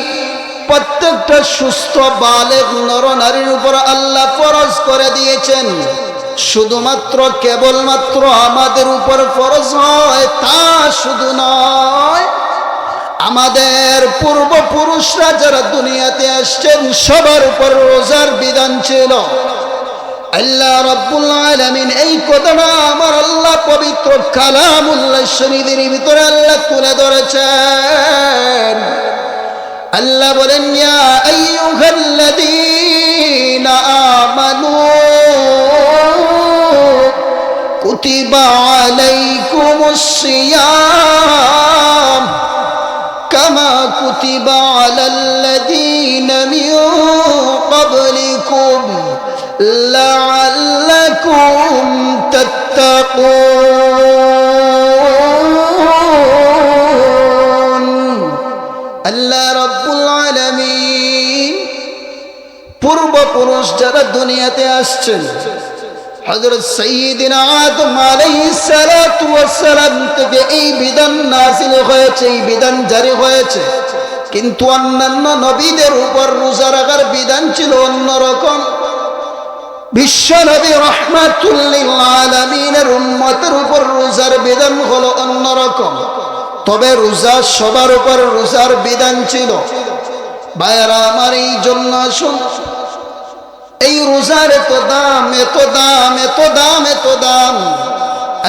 Speaker 1: প্রত্যেকটা সুস্থ বালেগ নরনারীর উপর আল্লাহ ফরজ করে দিয়েছেন। শুধুমাত্র কেবলমাত্র আমাদের উপর ফরজ হয় তা শুধু নয়, আমাদের পূর্বপুরুষরা যারা দুনিয়াতে আসছেন সবার উপর রোজার বিধান ছিল। আল্লাহ রব্বুল আলামিন এই কথাটা আমার আল্লাহ পবিত্র কালামুল্লাহ শরীফের ভিতরে আল্লাহ তুলে ধরেছেন। আল্লাহ বলেন, ইয়া আইয়ুহাল্লাযীনা আমানু কুতিবা আলাইকুমুস সিয়াম কামা কুতিবা আলাল্লাযীনা মিন ক্বাবলিকুম লাআল্লাকুম তাত্তাকুন। تتقون আল্লাহ রাব্বুল আলামিন পূর্বপুরুষ যারা দুনিয়াতে আসছেন হযরত সাইয়্যিদিনা আদম আলাইহিস সালাতু ওয়াস সালাম থেকে এই বিধান নাযিল হয়েছে, এই বিধান জারি হয়েছে। কিন্তু অন্যান্য নবীদের উপর রোজা রাখার বিধান ছিল অন্যরকম। বিশ্ব নবী রাহমাতুল লিল আলামিনের উম্মতের উপর রোজার বিধান হলো অন্যরকম। তবে রোজা সবার উপর রোজার বিধান ছিল। ভাইরা আমার, এই জন্য আসুন এই রোজার এত দাম, এত দাম, এত দাম, এত দাম।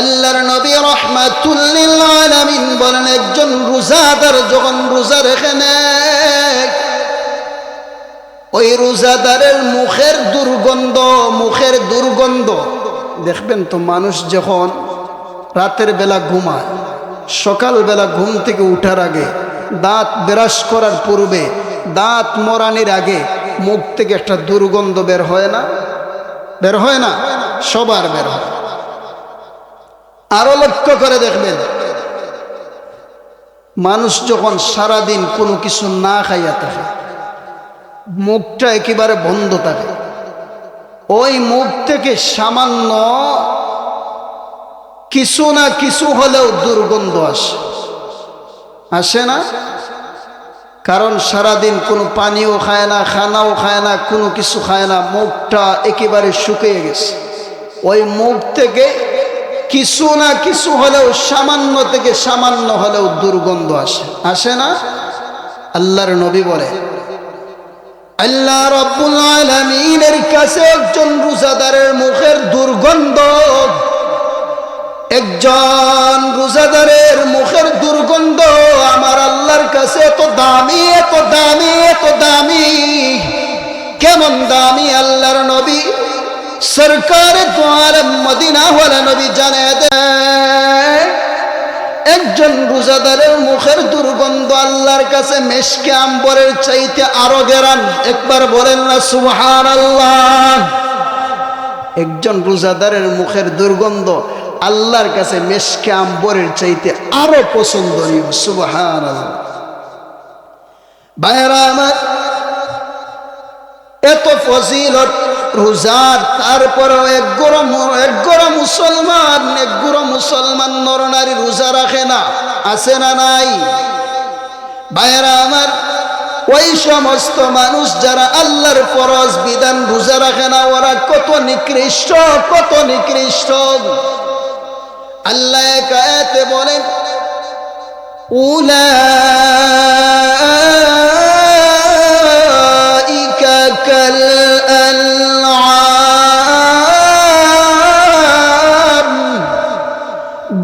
Speaker 1: আল্লাহর নবী রাহমাতুল লিল আলামিন বলেন, একজন রোজাদার যখন রোজা রেখে নেয়, ওই রোজাদারের মুখের দুর্গন্ধ দেখবেন তো। মানুষ যখন রাতের বেলা ঘুমায়, সকালবেলা ঘুম থেকে উঠার আগে, দাঁত ব্রাশ করার পূর্বে, দাঁত মরানির আগে মুখ থেকে একটা দুর্গন্ধ বের হয় না? বের হয় না? সবার বের হয়। আরো লক্ষ্য করে দেখবেন, মানুষ যখন সারাদিন কোনো কিছু না খাইয়া থাকে, মুখটা একেবারে বন্ধ থাকে, ওই মুখ থেকে সামান্য কিছু না কিছু হলেও দুর্গন্ধ আসে না? কারণ সারাদিন কোনো পানিও খায় না, খানাও খায় না, কোনো কিছু খায় না, মুখটা একেবারে শুকিয়ে গেছে। ওই মুখ থেকে কিছু না কিছু হলেও, সামান্য থেকে সামান্য হলেও দুর্গন্ধ আসে না? আল্লাহর নবী বলে, আল্লাহ রাব্বুল আলামিনের কাছে একজন রোজাদারের মুখের দুর্গন্ধ, একজন রোজাদারের মুখের দুর্গন্ধ আমার আল্লাহর কাছে এত দামি, এত দামি, এত দামি। কেমন দামি? আল্লাহর নবী সরকার দো আলম মদিনা ওয়ালা নবী জানিয়ে দেন, একজন রোজাদারের মুখের দুর্গন্ধ আল্লাহর কাছে মেশকে আম্বরের চাইতে আরো গেরান। একবার বলেন না সুবহানাল্লাহ। একজন রোজাদারের মুখের দুর্গন্ধ আল্লাহর কাছে মেশকে আম্বরের চাইতে আরো পছন্দনীয়। সুবহানাল্লাহ। ভাইরা আমার, এত ফজিলত রোজার, তারপরেও এক গোড়া মুসলমান নরনারী রোজা রাখে না। আছে না নাই? ভাইরা আমার, ওই সমস্ত মানুষ যারা আল্লাহর ফরজ বিধান রোজা রাখে না, ওরা কত নিকৃষ্ট, কত নিকৃষ্ট। আল্লাহ এক আয়াতে বলেন, উলাইকা কাল আনআম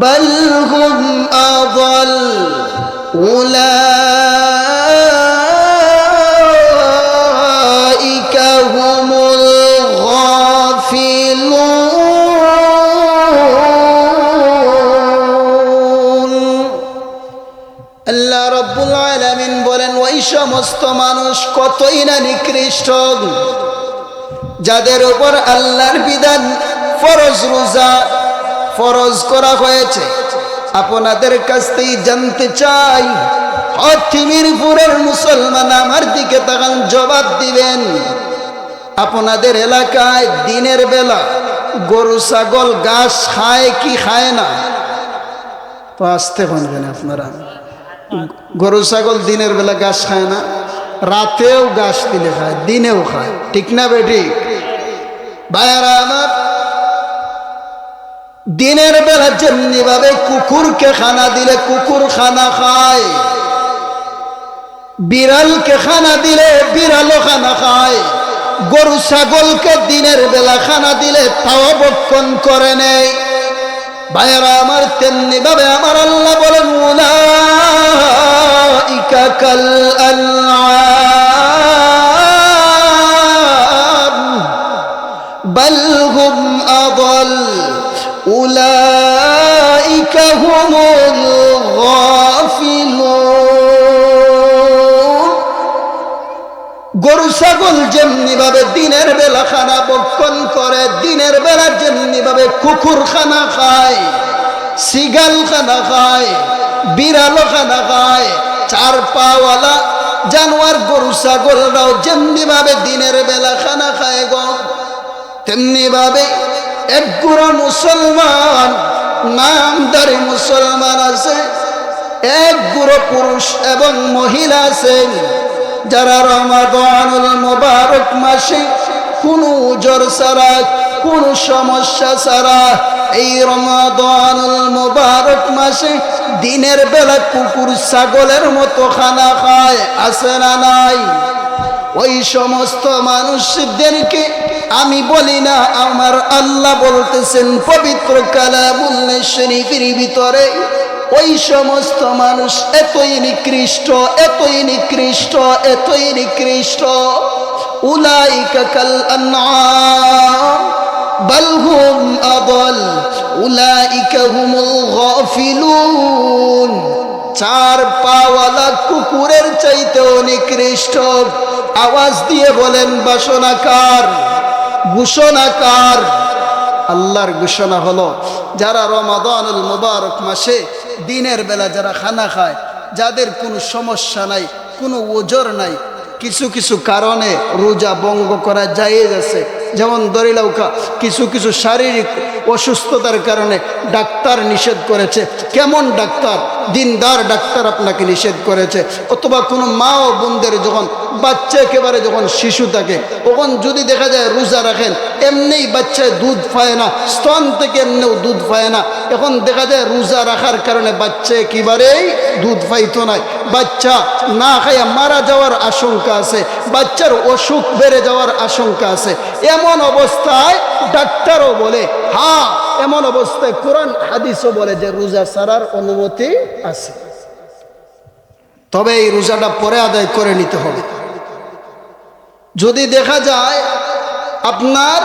Speaker 1: বাল হুম আযাল উলাইকা হুমুল গাফিলুন। আল্লাহ রাব্বুল আলামিন বলেন, ওই সমস্ত মানুষ কতই না নিকৃষ্ট, যাদের উপর আল্লাহর বিধান ফরজ রোজা ফরজ করা হয়েছে। আপনাদের কাছ থেকে জানতে চাই, হতিমিরপুরের মুসলমান আমার দিকে তাকান, জবাব দিবেন। আপনাদের এলাকায় দিনের বেলা গরু ছাগল ঘাস খায় কি খায় না? তো আসতে পারবেন আপনারা। গরু ছাগল দিনের বেলা ঘাস খায় না? রাতেও ঘাস দিলে খায়, দিনেও খায়, ঠিক না বেটি? ভাইয়ারা আমার, দিনের বেলা যেমনি ভাবে কুকুরকে খানা দিলে কুকুর খানা খায়, বিড়ালকে খানা দিলে বিড়ালও খানা খায়, গরু ছাগলকে দিনের বেলা খানা দিলে তাও ভক্ষণ করে নেয়। ভাইয়ারা আমার, তেমনি ভাবে আমার আল্লাহ বলেন, উলাইকা কাল আনআম বাল হুম আযাল উলাইকা হুমুল গাফিলুন। গরু ছাগল যেমনি ভাবে দিনের বেলা বেলা খানা বক্ষণ করে, দিনের বেলা যেমনি ভাবে কুকুর খানা খায়, সিগাল খানা খায়, বিড়ালও খানা খায়, চার পাওয়ালা জানোয়ার গরু ছাগলরাও যেমনি ভাবে দিনের বেলা খানা খায় গো, তেমনি ভাবে এক গুঁড়ো মুসলমান, নামদারি মুসলমান আছে, এক গুঁড়ো পুরুষ এবং মহিলা আছেন যারা রমাদানুল মুবারক মাসে কোনো উজর ছাড়া, কোনো সমস্যা ছাড়া এই রমাদানুল মুবারক মাসে দিনের বেলা কুকুর ছাগলের মতো খানা খায়, আছে না নাই? ওই সমস্ত মানুষদেরকে আমি বলি না, আমার আল্লাহ বলতেছেন পবিত্র কালামুল শরীফের ভিতরে, ওই সমস্ত মানুষ এতই নিকৃষ্ট, এতই নিকৃষ্ট, এতই নিকৃষ্ট। উলাইকা কাল আনআম বাল হুম আদাল উলাইকা হুমুল গাফিলুন। চার পাওয়ালা কুকুরের চাইতেও নিকৃষ্ট। আওয়াজ দিয়ে বলেন বাসনাকার, ঘোষণাকার। আল্লাহর ঘোষণা হলো, যারা রমাদানুল মুবারক মাসে দিনের বেলা যারা খানা খায়, যাদের কোনো সমস্যা নাই, কোনো ওজর নাই, কিছু কিছু কারণে রোজা ভঙ্গ করা জায়েজ আছে, যেমন দরিলাউকা কিছু কিছু শারীরিক অসুস্থতার কারণে ডাক্তার নিষেধ করেছে। কেমন ডাক্তার? দিনদার ডাক্তার আপনাকে নিষেধ করেছে। অথবা কোনো মা ও বোনদের যখন বাচ্চা একেবারে যখন শিশু থাকে, তখন যদি দেখা যায় রোজা রাখেন, এমনিই বাচ্চায় দুধ পায় না, স্তন থেকে এমনিও দুধ পায় না, এখন দেখা যায় রোজা রাখার কারণে বাচ্চা একেবারেই দুধ পাইতো না, বাচ্চা না খাইয়া মারা যাওয়ার আশঙ্কা আছে, বাচ্চার অসুখ বেড়ে যাওয়ার আশঙ্কা আছে। এমন অবস্থায় ডাক্তারও বলে, হ্যাঁ এমন অবস্থায় কোরআন হাদিসও বলে যে রোজা ছাড়ার অনুমতি আছে, তবে এই রোজাটা পরে আদায় করে নিতে হবে। যদি দেখা যায় আপনার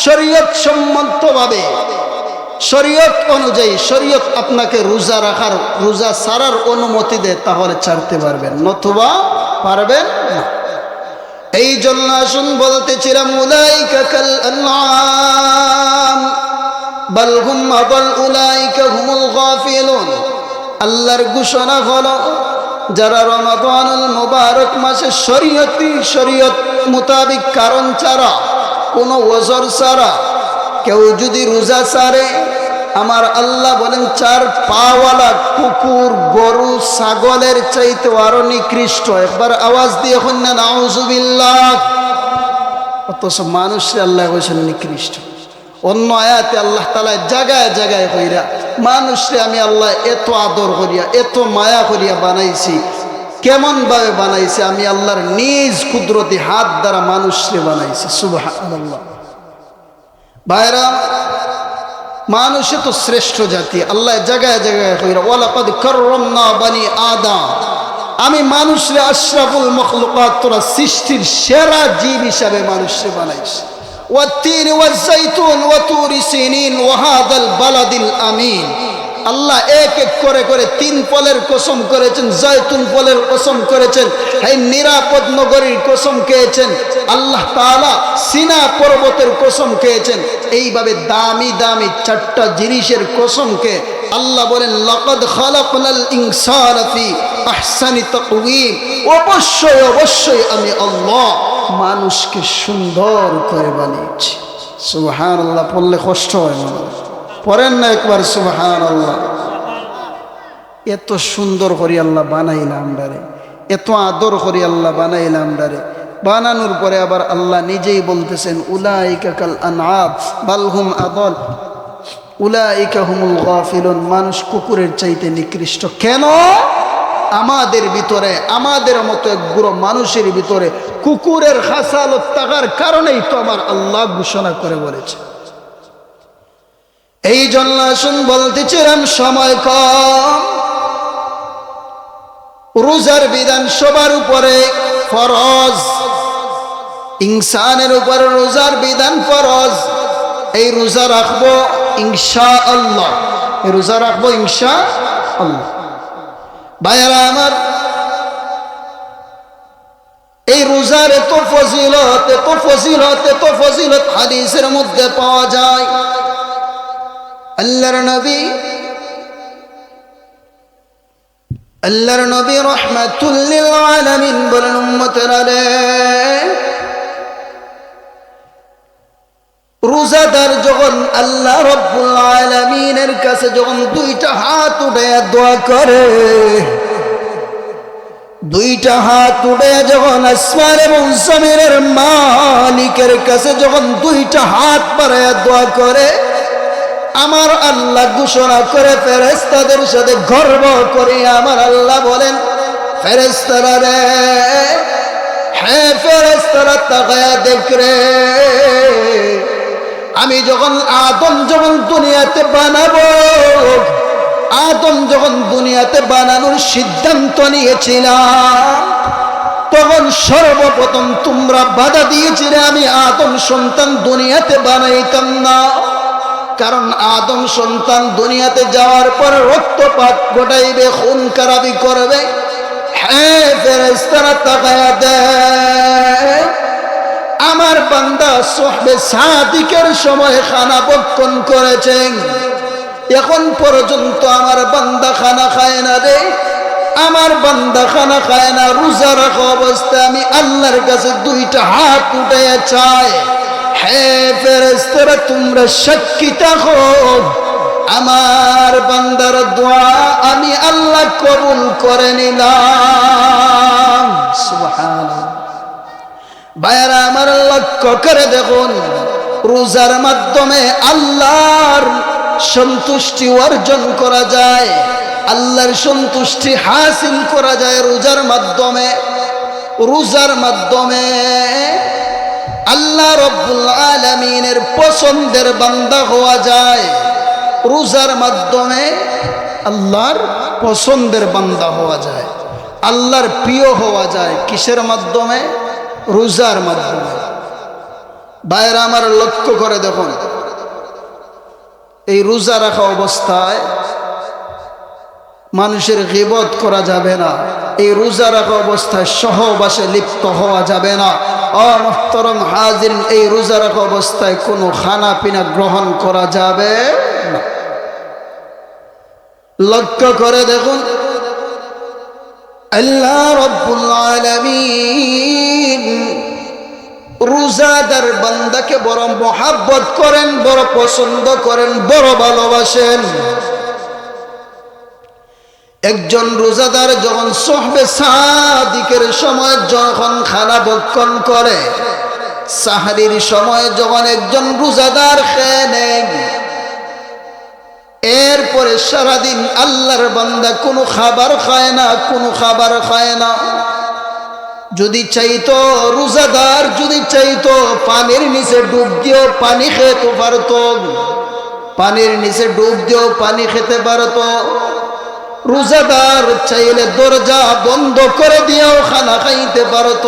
Speaker 1: শরীয়ত সম্মতভাবে, শরীয়ত অনুযায়ী শরীয়ত আপনাকে রোজা রাখার, রোজা ছাড়ার অনুমতি দেয়, তাহলে ছাড়তে পারবেন, নতুবা পারবেন না। এই জন্য আসুন বলতেছিলাম, উলাইকা কাল আনআম বাল হুম আদাল উলাইকা হুমুল গাফিলুন। আল্লাহর ঘোষণা হলো, যারা রমাদানুল মুবারক মাসে শরীয়ত মোতাবিক কারণ ছাড়া, কোনো ওজর ছাড়া কেউ যদি রোজা ছাড়ে, আমার আল্লাহ বলেন চার পাওয়ালা কুকুর গরু ছাগলের চাইতে আরো নিকৃষ্ট। একবার আওয়াজ দিয়ে হন না নাউজুবিল্লাহ। অথচ মানুষে আল্লাহ বলছেন নিকৃষ্ট। অন্য আয়াতে আল্লাহ তাআলা জায়গায় জায়গায় কইরা মানুষরে আমি আল্লাহ এত আদর করিয়া, এত মায়া করিয়া বানাইছি। কেমন ভাবে বানাইছি? আমি আল্লাহর নিজ কুদরতি হাত দ্বারা মানুষরে বানাইছি। সুবহানাল্লাহ। ভাইরা, মানুষে তো শ্রেষ্ঠ জাতি। আল্লাহ জায়গায় জায়গায় কইরা ওয়ালাকাদ কাররামনা বানি আদম, আমি মানুষরে আশরাফুল মখলুকাত, তোরা সৃষ্টির সেরা জীব হিসাবে মানুষরে বানাইছি। ওয়াত্তিন ওয়াজ্জাইতুন ওয়াতুরি সিনিন ওয়াহাদাল বালাদিল আমিন। আল্লাহ এক এক করে করে তিন ফলের কসম করেছেন, জয়তুন ফলের কসম করেছেন, এই নিরাপদ নগরীর কসম খেয়েছেন। আল্লাহ তাআলা সিনা পর্বতের কসম খেয়েছেন। এইভাবে দামি দামি চারটা জিনিসের কসমকে আল্লাহ বলেন, লাকাদ খালাকনাল ইনসানা ফি আহসানি তাকওয়িম। অবশ্যই অবশ্যই আমি আল্লাহ মানুষকে সুন্দর করে বানিয়েছি। সুবহানাল্লাহ পড়লে কষ্ট হয়, পড়েন না একবার সুবহানাল্লাহ। এত সুন্দর করে আল্লাহ বানাইলাম ডারে, এত আদর করে আল্লাহ বানাইলাম ডারে। বানানোর পরে আবার আল্লাহ নিজেই বলতেছেন, উলাইকা কাল আনআম বাল হুম আদাল উলাইকা হুমুল গাফিলুন। মানুষ কুকুরের চাইতে নিকৃষ্ট। কেন? আমাদের ভিতরে, আমাদের মতো এক গুঁড়ো মানুষের ভিতরে কুকুরের খাসালত থাকার কারণেই তো আমার আল্লাহ ঘোষণা করে বলেছে। এই জন্য আসুন বলতেছিলাম, সময় কম, রোজার বিধান সবার উপরে ফরজ, ইনসানের উপর রোজার বিধান ফরজ। এই রোজা রাখবো ইনশাআল্লাহ, এই রোজা রাখবো ইনশাআল্লাহ। ভাইয়ারা আমার, এই রোজার এত ফজিলত, এত ফজিলত, এত ফজিলত হাদিসের মধ্যে পাওয়া যায়। আল্লাহর নবী রাহমাতুল লিল আলামিন বলেন, উম্মতেরা রে, রোজাদার যখন আল্লাহ রাব্বুল আলামিনের কাছে যখন দুইটা হাত উঠে দোয়া করে, দুইটা হাত উঠে যখন আসমান এবং জমিনের মালিকের কাছে যখন দুইটা হাত বাড়ায় দোয়া করে, আমার আল্লাহ ঘোষণা করে ফেরেশতাদের সাথে গর্ব করে আমার আল্লাহ বলেন, ফেরেশতারা রে, হ্যাঁ ফেরেশতারা তাকায়া দেখ রে, আমি যখন আদম যখন দুনিয়াতে বানাবো, আদম যখন দুনিয়াতে বানানোর সিদ্ধান্ত নিয়েছিলাম, তখন সর্বপ্রথম তোমরা বাধা দিয়েছিলে আমি আদম সন্তান দুনিয়াতে বানাইতাম না। কারণ আদম সন্তান দুনিয়াতে যাওয়ার পর রক্তপাত ঘটাইবে, খুন খারাপি করবে। হ্যাঁ ফেরেশতারা তাকায়া দেয়, আমার বান্দা সোহবে সাদিকের সময় খানা ভক্ষণ করেছেন, এখন পর্যন্ত আমার বান্দা খানা খায় না রে, আমার বান্দা খানা খায় না। রোজা রাখা অবস্থায় আমি আল্লাহর কাছে দুইটা হাত উঠে চাই, হ্যাঁ ফেরেশতারা তোমরা সাক্ষী থাকো, আমার বান্দার দোয়া আমি আল্লাহ কবুল করে নিলাম। সুবহানাল্লাহ। ভাইরা আমার, লক্ষ্য করে দেখুন, রোজার মাধ্যমে আল্লাহর সন্তুষ্টি অর্জন করা যায়, আল্লাহর সন্তুষ্টি হাসিল করা যায় রোজার মাধ্যমে। রোজার মাধ্যমে আল্লাহ রাব্বুল আলামিনের পছন্দের বান্দা হওয়া যায়, রোজার মাধ্যমে আল্লাহর পছন্দের বান্দা হওয়া যায়, আল্লাহর প্রিয় হওয়া যায়। কিসের মাধ্যমে? রোজার মাধ্যমে। ভাইরা আমার, লক্ষ্য করে দেখুন, এই রোজা রাখা অবস্থায় মানুষের গীবত করা যাবে না, এই রোজা রাখা অবস্থায় সহবাসে লিপ্ত হওয়া যাবে না। মুহতারাম হাজিরিন, এই রোজা রাখা অবস্থায় কোনো খানা পিনা গ্রহণ করা যাবে না। লক্ষ্য করে দেখুন, আল্লাহ রাব্বুল আলামিন রোজাদার বান্দাকে বড় মহাব্বত করেন, বড় পছন্দ করেন, বড় ভালোবাসেন। একজন রোজাদার যখন সোহবে সাদিকের সময় যখন খানা ভক্ষণ করে, সাহরির সময় যখন একজন রোজাদার খেয়ে নেয়, এরপরে সারাদিন আল্লাহর বান্দা কোনো খাবার খায় না, কোনো খাবার খায় না। যদি চাইতো, রোজাদার যদি চাইতো, পানির নিচে ডুব দিয়েও পানি খেতে পারত, পানির নিচে ডুব দিয়েও পানি খেতে পারত। রোজাদার চাইলে দরজা বন্ধ করে দিয়েও খানা খাইতে পারত।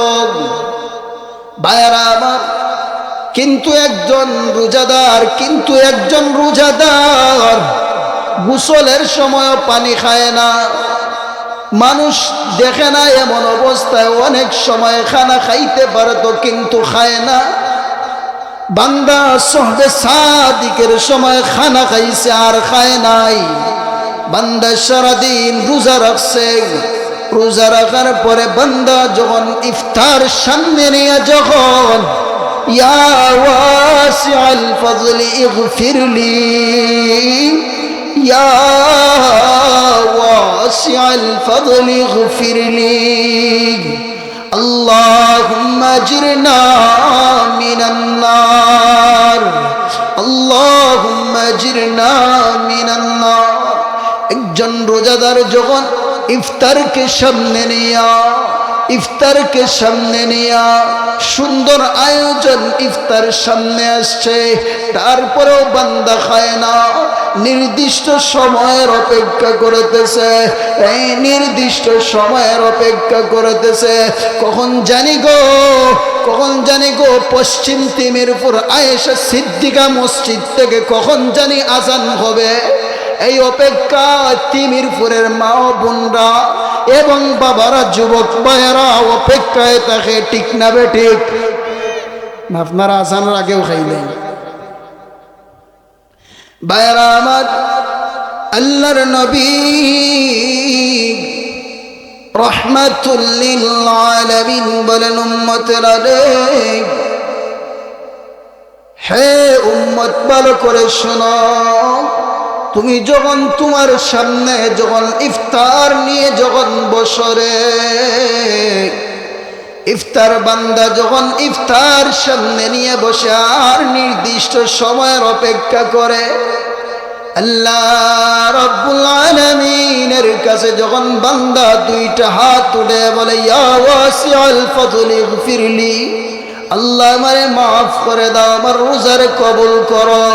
Speaker 1: ভাইরা আমার, কিন্তু একজন রোজাদার গোসলের সময়ও পানি খায় না। মানুষ দেখে না এমন অবস্থায় অনেক সময় খানা খাইতে পারত কিন্তু খায় না। বান্দা সোহবে সাদিকের সময় খানা খাইছে আর খায় নাই। বান্দা সারাদিন রোজা রাখছে, রোজা রাখার পরে বান্দা যখন ইফতার সামনে নিয়ে যখন ইয়া ওয়াসিআল ফাযলি ইগফিরলি, ইয়া ওয়াসিআল ফাযলি ইগফিরলি, আল্লাহুম্মা আজরিনা মিনান নার, আল্লাহুম্মা আজরিনা মিনান নার। একজন রোজাদার যখন ইফতারকে সামনে নিয়া সুন্দর আয়োজন ইফতার সামনে আসছে, তারপরেও বান্দা খায় না, নির্দিষ্ট সময়ের অপেক্ষা করতেছে, এই নির্দিষ্ট সময়ের অপেক্ষা করতেছে। কখন জানি গো পশ্চিম তিমিরপুর আয়েশা সিদ্দিকা মসজিদ থেকে কখন জানি আজান হবে। এই অপেক্ষা তিমিরপুরের মা ও বোনরা এবং বাবারা, যুবক ভাইয়েরা অপেক্ষায় থাকে, ঠিক না বে ঠিক? আপনারা আজানের আগেও খাইলেন। ভাইয়েরা আমার, আল্লাহর নবী রহমাতুল লিল আলামিন বলেন, উম্মতেরা রে, হে উম্মত, ভালো করে শোনো, তুমি যখন তোমার সামনে যখন ইফতার নিয়ে যখন বসরে, ইফতার বান্দা যখন ইফতার সামনে নিয়ে বসে আর নির্দিষ্ট সময়ের অপেক্ষা করে, আল্লাহ রাব্বুল আলামিনের কাছে যখন বান্দা দুইটা হাত তুলে বলে, ইয়া ওয়াসিউল ফাযলি ইগফিরলি, আল্লাহ আমারে মাফ করে দাও, আমার রোজার কবুল করো,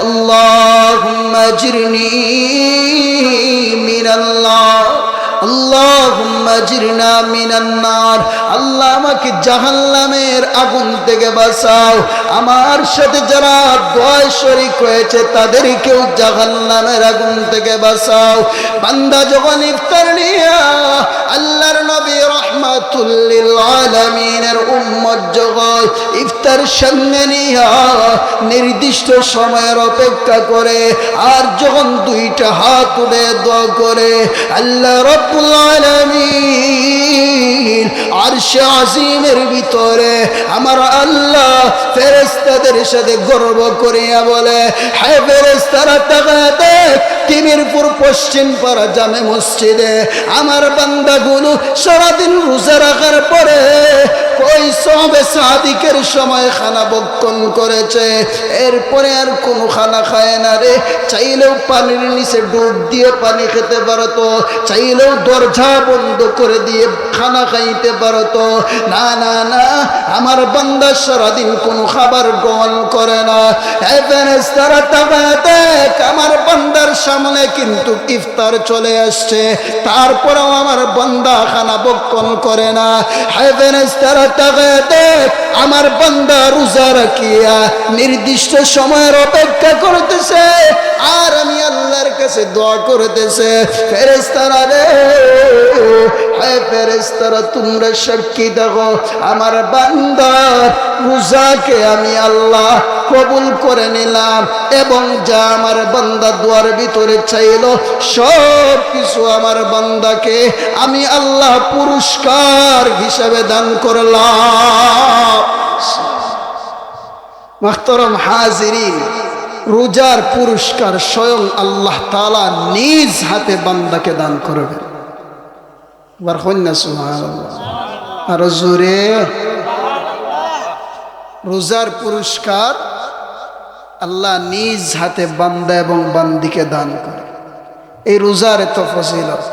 Speaker 1: আল্লাহুম্মা জিরনি মিনাল্লাহ, আল্লাহুম্মা জিরনা মিনান নার, আল্লাহ আমাকে জাহান্নামের আগুন থেকে বাঁচাও, আমার সাথে যারা দোয়া শরীক হয়েছে তাদেরকেও জাহান্নামের আগুন থেকে বাঁচাও। বান্দা যখন ইফতার নিয়ে আল্লাহর নবী রহমাতুল লিল আলামিনের উম্মত যখন ইফতার সামনে নিয়ে নির্দিষ্ট সময়ের অপেক্ষা করে আর যখন দুইটা হাত তুলে দোয়া করে, আল্লাহ রাব্বুল আলামিন আরশে আজিমের ভিতরে আমার আল্লাহ ফেরেশতাদের সাথে গর্ব করিয়া বলে, হে ফেরেশতারা, তাকাতে তিমিরপুর পশ্চিম পাড়া জামে মসজিদে আমার বান্দাগুলো সারাদিন রোজা রাখার পরে ওই সবে সাদিকের সময় খানা ভক্ষণ করেছে, এরপরে আর কোনো খানা খায় না রে। চাইলেও পানির নিচে ডুব দিয়ে পানি খেতে পারতো, চাইলেও দরজা বন্ধ করে দিয়ে খানা খাইতে পারতো, না না না, আমার বান্দা সারাদিন কোনো খাবার গ্রহণ করে না। ফেরেশতারা তাকাতে আমার বান্দার সামনে কিন্তু ইফতার চলে আসছে, তারপরেও আমার বান্দা খানা ভক্ষণ করে না। ফেরেশতারা তাকাতে আমার বান্দা রোজা রাখিয়া নির্দিষ্ট সময়ের অপেক্ষা করতেছে আর আমি আল্লাহর কাছে দোয়া করতেছে। ফেরেশতারা রে, হে ফেরেশতারা, তোমরা সাক্ষী দেখো, আমার বান্দা রোজাকে আমি আল্লাহ কবুল করে নিলাম এবং যা আমার বান্দা দুয়ার ভিতরে চাইল সব কিছু আমার বান্দাকে আমি আল্লাহ পুরস্কার হিসাবে দান করলাম। মুহতারাম হাজিরিন, রোজার পুরস্কার স্বয়ং আল্লাহ তাআলা নিজ হাতে বান্দাকে দান করবেন। এবার কন্যা সুবহানাল্লাহ, আর জোরে, রোজার পুরস্কার আল্লাহ নিজ হাতে বান্দা এবং বান্দিকে দান করে। এই রোজার এত ফজিলত,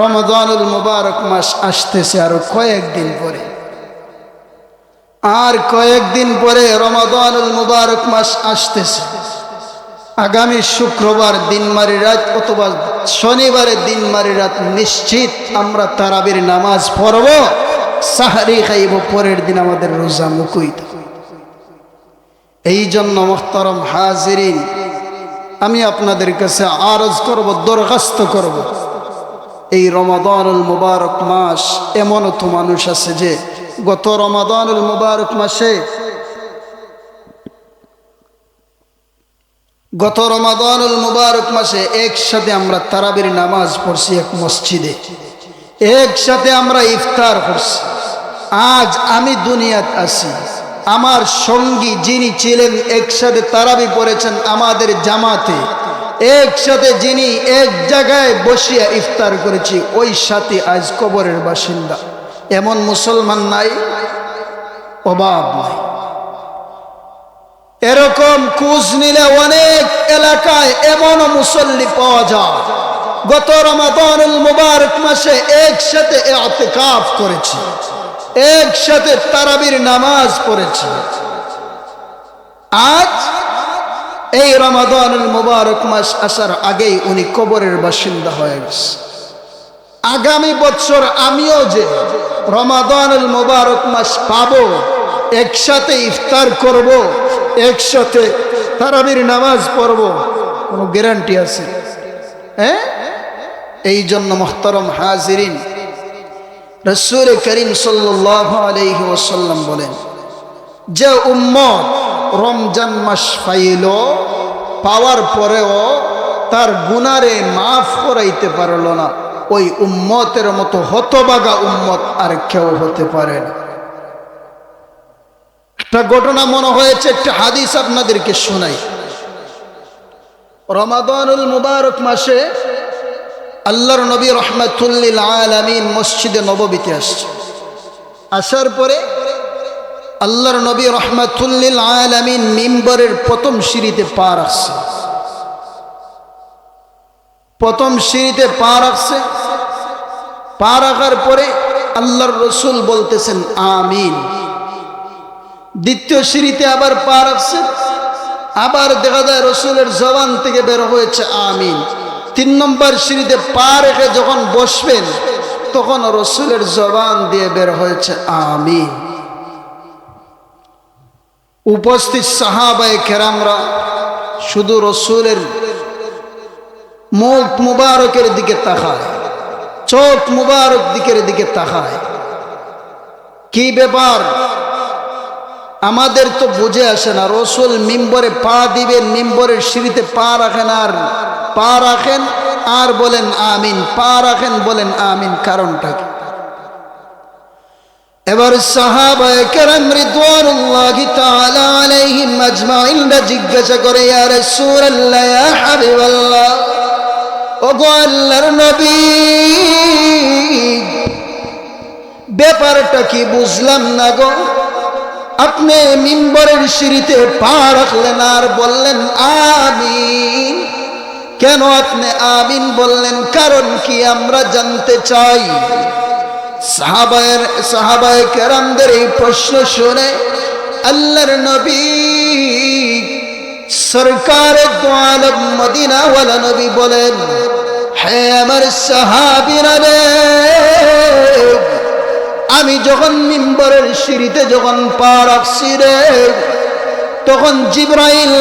Speaker 1: রমাদানুল মুবারক মাস আসতেছে আরো কয়েকদিন পরে, আর কয়েকদিন পরে রমাদানুল মুবারক মাস আসতেছে। আগামী শুক্রবার দিনমারি রাত অথবা শনিবারের দিনমারি রাত নিশ্চিত আমরা তারাবির নামাজ পড়ব, সাহারি খাইব, পরের দিন আমাদের রোজা মুকুইত। এই জন্য মুহতারাম হাজিরিন, আমি আপনাদের কাছে আরজ করব, দরখাস্ত করব, এই রমাদানুল মুবারক মাস, এমনও তো মানুষ আছে যে গত রমাদানুল মুবারক মাসে একসাথে আমরা তারাবির নামাজ পড়ছি এক মসজিদে, একসাথে আমরা ইফতার করছি। আজ আমি দুনিয়াতে আছি, আমার সঙ্গী যিনি ছিলেন একসাথে তারাবি পড়েছেন আমাদের জামাতে, একসাথে যিনি এক জায়গায় বসিয়া ইফতার করেছি, ওই সাথে আজ কবরের বাসিন্দা। এমন মুসলমান নাই, অভাব নাই। এরকম খোঁজ নিলে অনেক এলাকায় এমনও মুসল্লি পাওয়া যায় গত রমাদানুল মুবারক মাসে একসাথে ইতিকাফ করেছে, একসাথে তারাবির নামাজ পড়েছে। আজ এই রমাদানুল মুবারক মাস আসার আগেই উনি কবরের বাসিন্দা হয়ে গেছে। আগামী বছর আমিও যে রমাদানুল মুবারক মাস পাবো, একসাথে ইফতার করব, একসাথে তারাবির নামাজ পড়ব, কোনো গ্যারান্টি আছে? হ্যাঁ, এই জন্য মুহতারাম হাজিরিন, রাসূল করিম সাল্লাল্লাহু আলাইহি ওয়াসাল্লাম বলেন, যে উম্মত রমজান মাস পাওয়ার পরেও তার গুনারে মাফ করাইতে পারল না, ওই উম্মতের মতো হতভাগা উম্মত আর কেউ হতে পারে না। একটা ঘটনা মনে হয়েছে, একটা হাদিস আপনাদেরকে শোনাই। রমাদানুল মুবারক মাসে আল্লাহর নবী রাহমাতুল লিল আলামিন মসজিদে নববীতে আসছে। আসার পরে আল্লাহর নবী রাহমাতুল লিল আলামিন মিম্বরের প্রথম সিঁড়িতে পা রাখছে। প্রথম সিঁড়িতে পা রাখছে। পা রাখার পরে আল্লাহর রসুল বলতেছেন আমিন। দ্বিতীয় সিঁড়িতে আবার পা রাখছে, আবার দেখা যায় রসুলের জবান থেকে বের হয়েছে আমিন। 3 নম্বর সিঁড়িতে পা রেখে যখন বসবেন তখন রসুলের জবান দিয়ে বের হয়েছে আমিন। উপস্থিত সাহাবায়ে কেরামরা শুধু রসুলের মুখ মুবারকের দিকে তাকায়, চোখ মুবারক দিকের দিকে তাকায়। কি ব্যাপার আমাদের তো বুঝে আসে না। রসুল মিম্বরে পা দিবেন, মিম্বরের সিঁড়িতে পা রাখেন আর পা রাখেন আর বলেন আমিন, পা রাখেন বলেন আমিন, কারণটা কি? এবার সাহাবায়ে কেরাম রিদওয়ানুল্লাহি তাআলা আলাইহিম আজমাইন জিজ্ঞাসা করে, ইয়া রাসূলুল্লাহ, ইয়া হাবিবাল্লাহ, ওগো আল্লাহর নবী, ব্যাপারটা কি বুঝলাম না গো। আপনি মিম্বরের সিঁড়িতে পা রাখলেন আর বললেন আমিন, কেন আপনি আমিন বললেন? কারণ কি আমরা জানতে চাই। সাহাবায়ে কেরামদের এই প্রশ্ন শুনে আল্লাহর নবী সরকারে দো আলম মদিনা ওয়ালা নবী বলেন, হে আমার সাহাবীরা রে, আমি যখন মিম্বরের সিঁড়িতে যখন পা রাখছি রে, তখন জিবরাইল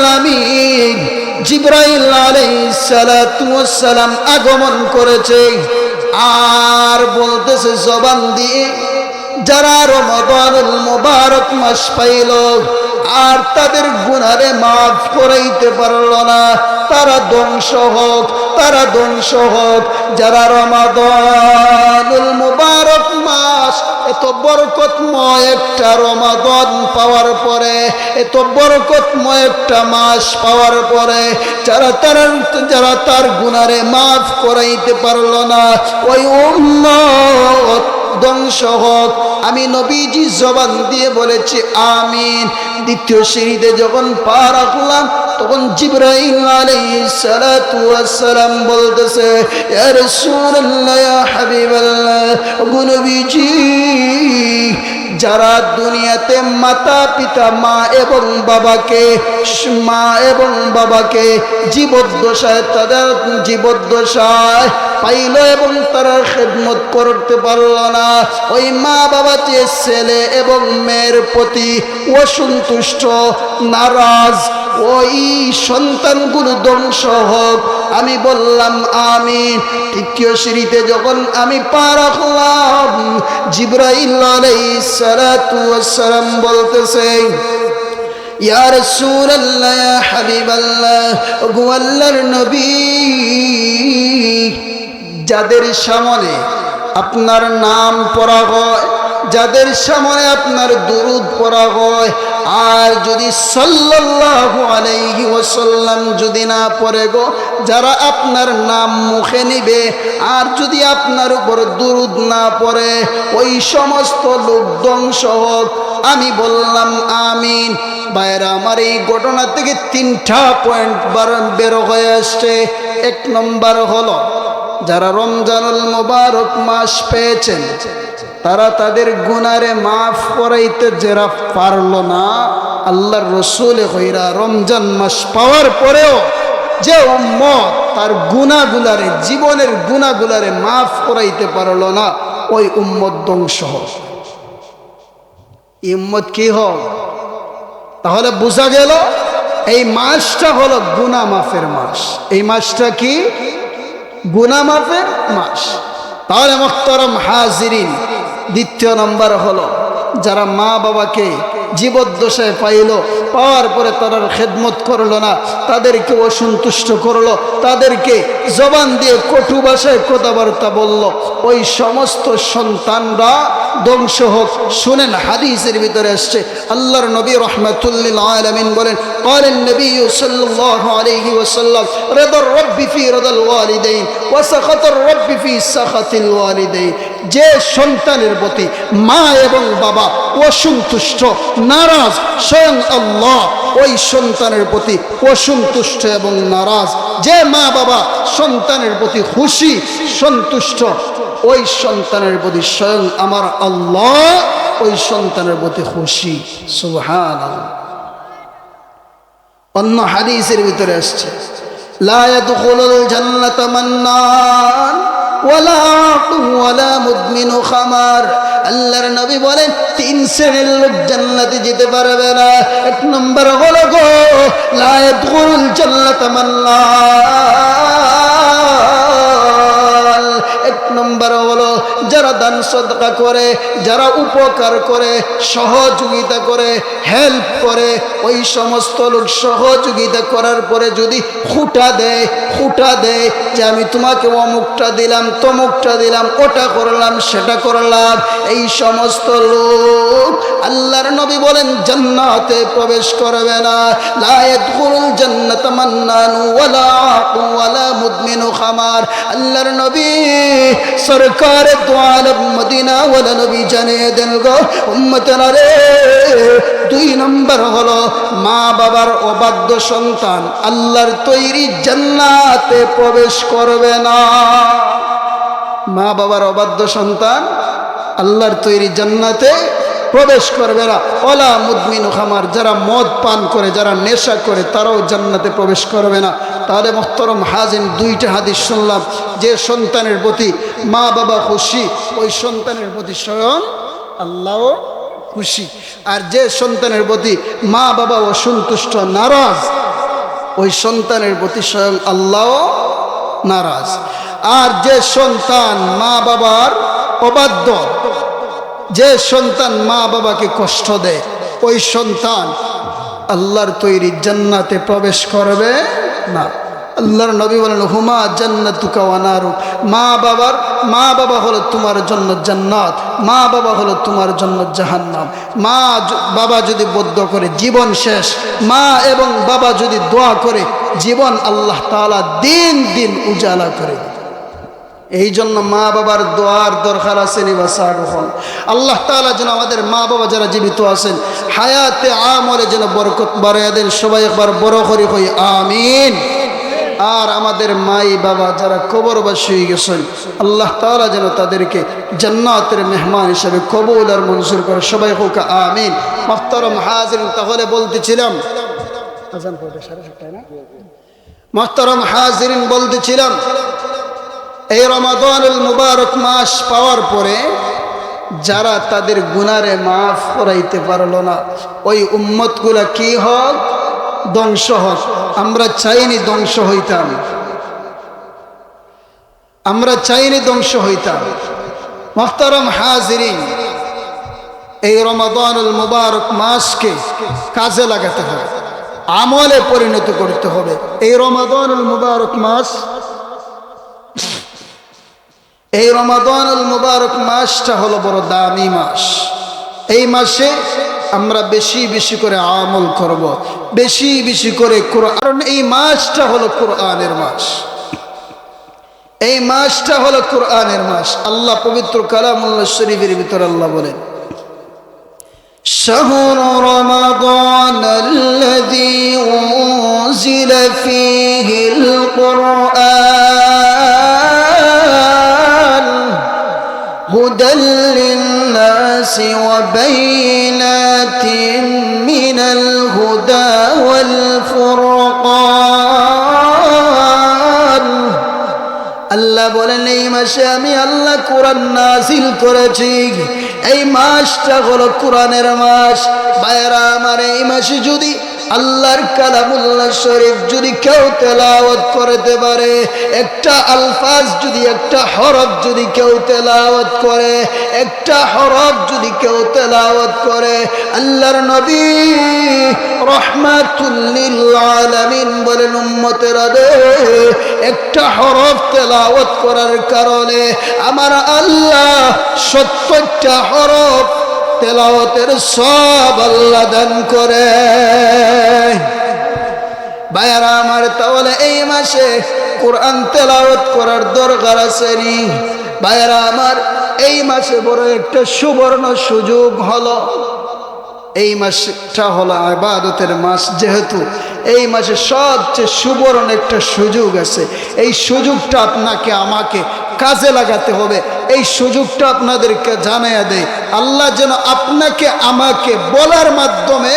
Speaker 1: আলাইহিস সালাতু ওয়াস সালাম আগমন করেছে আর বলতেছে জবান দিয়ে, যারা রমাদানুল মুবারক মাস পাইল আর তাদের গুনারে মাফ করাইতে পারল না, তারা ধ্বংস হোক, তারা ধ্বংস হোক। যারা রমাদানুল মুবারক মাস, এত বরকতময় একটা রমাদান পাওয়ার পরে, এত বরকতময় একটা মাস পাওয়ার পরে যারা তার গুনারে মাফ করাইতে পারল না, ওই উম্মত ধ্বংস হোক। আমি নবীজি জবান দিয়ে বলেছি আমিন। দ্বিতীয় সিঁড়িতে যখন পা রাখলাম তখন জিবরাইল আলাইহিস সালাতু ওয়াস সালাম বলতেছে, ইয়া রাসূলুল্লাহ, ইয়া হাবিবাল্লাহ, ওগো নবীজি, যারা দুনিয়াতে মাতা পিতা মা এবং বাবাকে জীবদ্দশায়, তাদের জীবদ্দশায় পাইল এবং তারা খেদমত করতে পারল না, ওই মা বাবা যে ছেলে এবং মেয়ের প্রতি অসন্তুষ্ট, নারাজ, ওই সন্তানগুলো ধ্বংস হোক। আমি বললাম আমিন। তৃতীয় সিঁড়িতে যখন আমি পা রাখলাম, জিবরাইল আলাইহিস সালাতু ওয়াস সালাম বলতেছে, ইয়া রাসূলুল্লাহ, ইয়া হাবিবাল্লাহ, ওগো আল্লাহর নবী, যাদের সামনে আপনার নাম পড়া হয়, যাদের সামনে আপনার দুরূদ পড়া হয়, আর যদি সাল্লাল্লাহু আলাইহি ওয়াসাল্লাম যদি না পড়ে গো, যারা আপনার নাম মুখে নিবে আর যদি আপনার উপর দুরূদ না পড়ে, ওই সমস্ত লোক ধ্বংস হোক। আমি বললাম আমিন। ভাইরা আমার, এই ঘটনা থেকে 3টা পয়েন্ট বের হয়ে আসছে। 1 নম্বর হলো, যারা রমজানুল মুবারক মাস পেয়েছেন তারা তাদের গুনারে মাফ করাইতে যারা পারল না, আল্লাহর রসুল কইরা রমজান মাস পাওয়ার পরেও যে উম্মত তার গুনাহগুলারে, জীবনের গুনাহগুলারে মাফ করাইতে পারল না, ওই উম্মত ধ্বংস হোক। এই উম্মত কি হোক? তাহলে বোঝা গেল এই মাসটা হলো গুনাহ মাফের মাস। এই মাসটা কি? গুনাহ মাফের মাস। তাহলে মুহতারাম হাজিরিন, দ্বিতীয় নাম্বার হলো যারা মা বাবাকে জীবদ্দশায় পাওয়ার পরে তারা খেদমত করলো না, তাদেরকে অসন্তুষ্ট করলো, তাদেরকে জবান দিয়ে কটু ভাষায় কথাবার্তা বলল, ওই সমস্ত সন্তানরা ধ্বংস হোক। শুনেন, হাদিসের ভিতরে আসছে আল্লাহর নবী রাহমাতুল্লিল আলামিন বলেন, ক্বালেন নবী সাল্লাল্লাহু আলাইহি ওয়াসাল্লাম, রিদার রাব্বি ফি রিদাল ওয়ালিদাইন ওয়া সাখাতার রাব্বি ফি সাখাতিল ওয়ালিদাইন। যে সন্তানের প্রতি মা এবং বাবা অসন্তুষ্ট, নারাজ, স্বয়ং আল্লাহ ওই সন্তানের প্রতি অসন্তুষ্ট এবং নারাজ। যে মা বাবা সন্তানের প্রতি খুশি, সন্তুষ্ট, ওই সন্তানের প্রতি স্বয়ং আমার আল্লাহ ওই সন্তানের প্রতি খুশি। সুবহানাল্লাহ। অন্য হাদিসের ভিতরে আসছে, লা ইয়াদখুলুল জান্নাতা মান্নান ওয়ালা ওয়ালা মুদমিনু খামার। আল্লাহর নবী বলেন, তিন শ্রেণীর লোক জান্নাতে যেতে পারবে না। এক নম্বর হলো গো, লা ইয়াদখুলুল জান্নাতা মান্নান। এক নম্বর হলো যারা দান সদকা করে, যারা উপকার করে, সহযোগিতা করে, হেল্প করে, ওই সমস্ত লোক সহযোগিতা করার পরে যদি খুঁটা দেয় যে আমি তোমাকে অমুকটা দিলাম, তমুকটা দিলাম, ওটা করলাম, সেটা করলাম, এই সমস্ত লোক আল্লাহর নবী বলেন জান্নাতে প্রবেশ করবে না। লা ইয়াদখুলুল জান্নাতা মান্নান ওয়ালা মুদমিনু খামার। আল্লাহর নবী সরকার দু আলম মদিনা ওয়ালা নবী জানিয়ে দেন গো উম্মতেরা রে, দুই নম্বর হলো মা বাবার অবাধ্য সন্তান আল্লাহর তৈরি জান্নাতে প্রবেশ করবে না। মা বাবার অবাধ্য সন্তান আল্লাহর তৈরি জান্নাতে প্রবেশ করবে না। ওয়ালা মুদমিনু খামার, যারা মদ পান করে, যারা নেশা করে, তারাও জান্নাতে প্রবেশ করবে না। তাহলে মুহতারাম হাজিরিন, দুইটা হাদিস শুনলাম। যে সন্তানের প্রতি মা বাবা খুশি, ওই সন্তানের প্রতি স্বয়ং আল্লাহও খুশি। আর যে সন্তানের প্রতি মা বাবা অসন্তুষ্ট, নারাজ, ওই সন্তানের প্রতি স্বয়ং আল্লাহও নারাজ। আর যে সন্তান মা বাবার অবাধ্য, যে সন্তান মা বাবাকে কষ্ট দেয়, ওই সন্তান আল্লাহর তৈরি জান্নাতে প্রবেশ করবে না। আল্লাহর নবী বলেন, হুমা জান্নাতুকা ওয়া নারুক। মা বাবা হলো তোমার জন্য জান্নাত, মা বাবা হলো তোমার জন্য জাহান্নাম। মা বাবা যদি বদ্ধ করে জীবন শেষ, মা এবং বাবা যদি দোয়া করে জীবন আল্লাহ তাআলা দিন দিন উজালা করে। এই জন্য মা বাবার দোয়ার দরকার আছে নিবাসারুহন। আল্লাহ তাআলা যেন আমাদের মা বাবা যারা জীবিত আছেন হায়াতে আমলে যেন বরকত বাড়াইয়া দেন। সবাই একবার বড় করে কই আমিন। আর আমাদের মাই বাবা যারা কবরবাসী হয়ে গেছেন, আল্লাহ তাআলা যেন তাদেরকে জান্নাতের মেহমান হিসেবে কবুল আর মঞ্জুর করে। সবাই হোক আমিন। মুহতারাম হাজিরিন, তাহলে বলতেছিলাম, আজান পড়বে 7:30 না? মুহতারাম হাজিরিন, বলতেছিলাম এই রমাদানুল মুবারক মাস পাওয়ার পরে যারা তাদের গুনারে মাফ করাইতে পারলো না, ওই উম্মতগুলা কি হোক? ধ্বংস হোক। আমরা চাইনি ধ্বংস হইতাম, আমরা চাইনি ধ্বংস হইতাম। মুহতারাম হাজিরিন, এই রমাদানুল মুবারক মাসকে কাজে লাগাতে হবে, আমলে পরিণত করতে হবে। এই রমাদানুল মুবারক মাস, এই রমাদানুল মুবারক মাসটা হলো বড় দামি মাস। এই মাসে আমরা বেশি বেশি করে আমল করব, বেশি বেশি করে কোরআন। কারণ এই মাসটা হলো কোরআনের মাস, এই মাসটা হলো কোরআনের মাস। আল্লাহ পবিত্র কালামুল্লাহ শরীফের ভিতরে আল্লাহ বলেন, শাহরু রমাদানাল্লাযী উনজিলা ফীহিল কুরআন হুদাল লিন-নাসি ওয়া বাইনাতিন মিনাল হুদা ওয়াল ফুরকান। আল্লাহ বলেন, এই মাসে আমি আল্লাহ কোরআন নাযিল করেছি। এই মাসটা হলো কোরআনের মাস। ভাইরা আমার, এই মাসে যদি আল্লাহর কালামুল্লাহ শরীফ যদি কেউ তেলাওয়াত করতে পারে, একটা আলফাজ যদি, একটা হরফ যদি কেউ তেলাওয়াত করে, একটা হরফ যদি কেউ তেলাওয়াত করে, আল্লাহর নবী রাহমাতুল লিল আলামিন বলেন, উম্মতেরা রে, একটা হরফ তেলাওয়াত করার কারণে আমার আল্লাহ 70টা হরফ তেলাওয়াতের সব আল্লাহ দান করে। ভাইয়ারা আমার, তাহলে এই মাসে কোরআন তেলাওয়াত করার দরকার আছে নি? ভাইয়ারা আমার, এই মাসে বড় একটা সুবর্ণ সুযোগ হলো। এই মাসটা হলো ইবাদতের মাস, যেহেতু এই মাসে সবচেয়ে সুবর্ণ একটা সুযোগ আছে। এই সুযোগটা আপনাকে আমাকে কাজে লাগাতে হবে। এই সুযোগটা আপনাদেরকে জানাইয়া দেয় আল্লাহ, যেন আপনাকে আমাকে বলার মাধ্যমে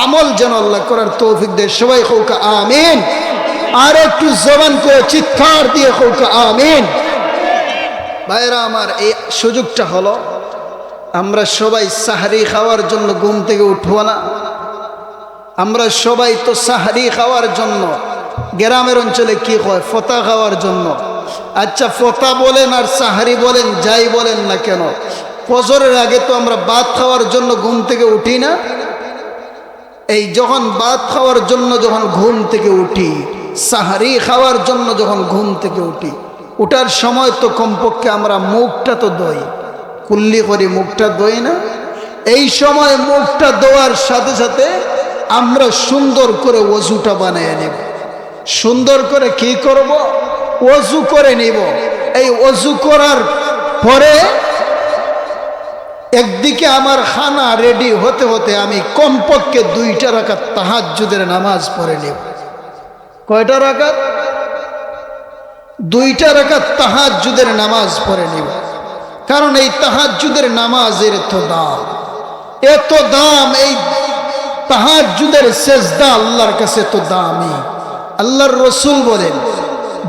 Speaker 1: আমল যেন আল্লাহ করার তৌফিক দেয়। সবাই কওকা আমিন। আর একটু জবান করে চিৎকার দিয়ে কওকা আমিন। ভাইরা আমার, এই সুযোগটা হলো, আমরা সবাই সাহরি খাওয়ার জন্য ঘুম থেকে উঠবো না? আমরা সবাই তো সাহরি খাওয়ার জন্য, গ্রামের অঞ্চলে কি হয়, ফতা খাওয়ার জন্য। আচ্ছা, ফতা বলেন আর সাহারি বলেন, যাই বলেন না কেন, ফজরের আগে তো আমরা ভাত খাওয়ার জন্য ঘুম থেকে উঠি না? এই যখন ভাত খাওয়ার জন্য যখন ঘুম থেকে উঠি, সাহারি খাওয়ার জন্য যখন ঘুম থেকে উঠি, উঠার সময় তো কমপক্ষে আমরা মুখটা তো ধোই, কুল্লি করি, মুখটা ধোই না? এই সময় মুখটা ধোয়ার সাথে সাথে আমরা সুন্দর করে ওযুটা বানিয়ে নেব। সুন্দর করে কি করব? ওযু করে নিব। এই ওযু করার পরে একদিকে আমার খানা রেডি হতে হতে আমি কমপক্ষে 2টা রাকাত তাহাজ্জুদের নামাজ পড়ে নেব। কয়টা রাকাত? 2টা রাকাত তাহাজ্জুদের নামাজ পড়ে নেব। কারণ এই তাহাজ্জুদের নামাজের এত দাম, এই তাহাজ্জুদের সেজদা আল্লাহর কাছে তো দামি। আল্লাহর রাসূল বলেন,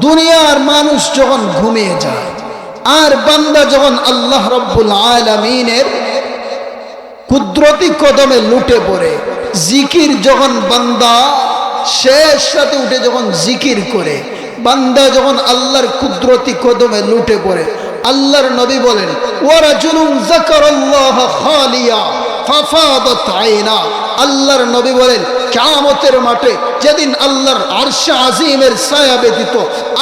Speaker 1: দুনিয়ার মানুষ যখন ঘুমিয়ে যায় আর বান্দা যখন আল্লাহ রাব্বুল আলামিনের কুদরতি কদমে লুটে পড়ে, জিকির যখন বান্দা শেষ রাতে উঠে যখন জিকির করে, বান্দা যখন আল্লাহর কুদরতি কদমে লুটে পড়ে, আল্লাহর নবী বলেন, ওয়ারাজুলুন যাকারাল্লাহ খালিয়া ফাফাদাত আইনা। আল্লাহর নবী বলেন, কিয়ামতের মাঠে যেদিন আল্লাহর আরশে আজিমের ছায়া ব্যতীত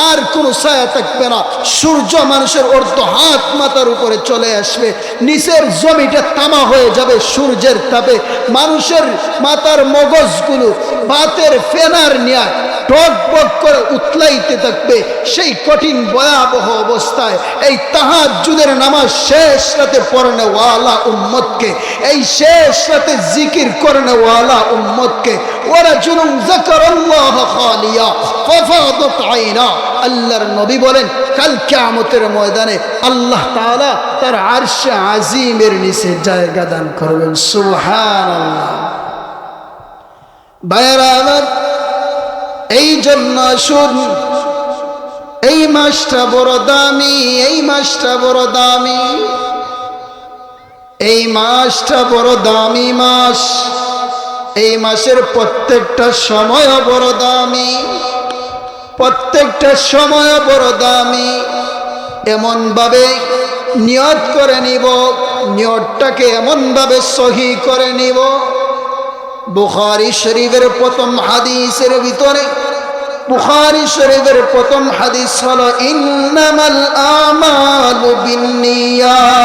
Speaker 1: আর কোনো ছায়া থাকবে না, সূর্য মানুষের অর্ধ হাত মাথার উপরে চলে আসবে, নিচের জমিটা তামা হয়ে যাবে সূর্যের তাপে, মানুষের মাথার মগজগুলো বাতের ফেনার নিয়ে টকবক করে উতলাইতে থাকবে। সেই কঠিন ভয়াবহ অবস্থায় এই তাহাজ্জুদের নামাজ শেষ রাতে পড়নে ওয়ালা উম্মতকে, এই শেষ রাতে জিকির করনে ওয়ালা উম্মতকে, ওয়ারাজুলুন যাকারাল্লাহ খালিয়া ফাফাদাত আইনা। আল্লাহর নবী বলেন, কাল কিয়ামতের ময়দানে আল্লাহ তাআলা তার আরশে আজিমের নিচে জায়গা দান করবেন। সুবহানাল্লাহ। ভাইরা আমার, এই জন্য আসুন, এই মাসটা বড় দামি, এই মাসটা বড় দামি, এই মাসটা বড় দামি মাস। এই মাসের প্রত্যেকটা সময় বড় দামি, প্রত্যেকটা সময় বড় দামি। এমন ভাবে নিয়ত করে নিব, নিয়তটাকে এমন ভাবে সহি করে নিব। বুখারী শরীফের প্রথম হাদিসের ভিতরে, বুখারী শরীফের প্রথম হাদিস হলো, ইন্নামাল আমালু বিন্নিয়াত।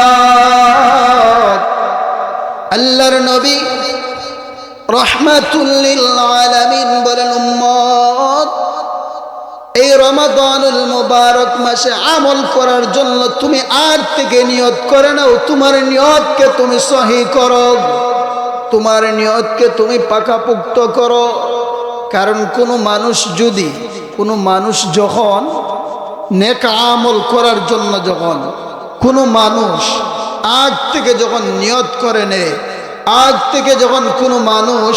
Speaker 1: আল্লাহর নবী রাহমাতুল লিল আলামিন বলেন, উম্মত, এই রমাদানুল মুবারক মাসে আমল করার জন্য তুমি আজ থেকে নিয়ত করে নাও। তোমার নিয়তকে তুমি সহি করো, তোমার নিয়তকে তুমি পাকাপোক্ত করো। কারণ কোনো মানুষ যখন নেক আমল করার জন্য যখন কোনো মানুষ আজ থেকে যখন নিয়ত করে নেয়, আজ থেকে যখন কোনো মানুষ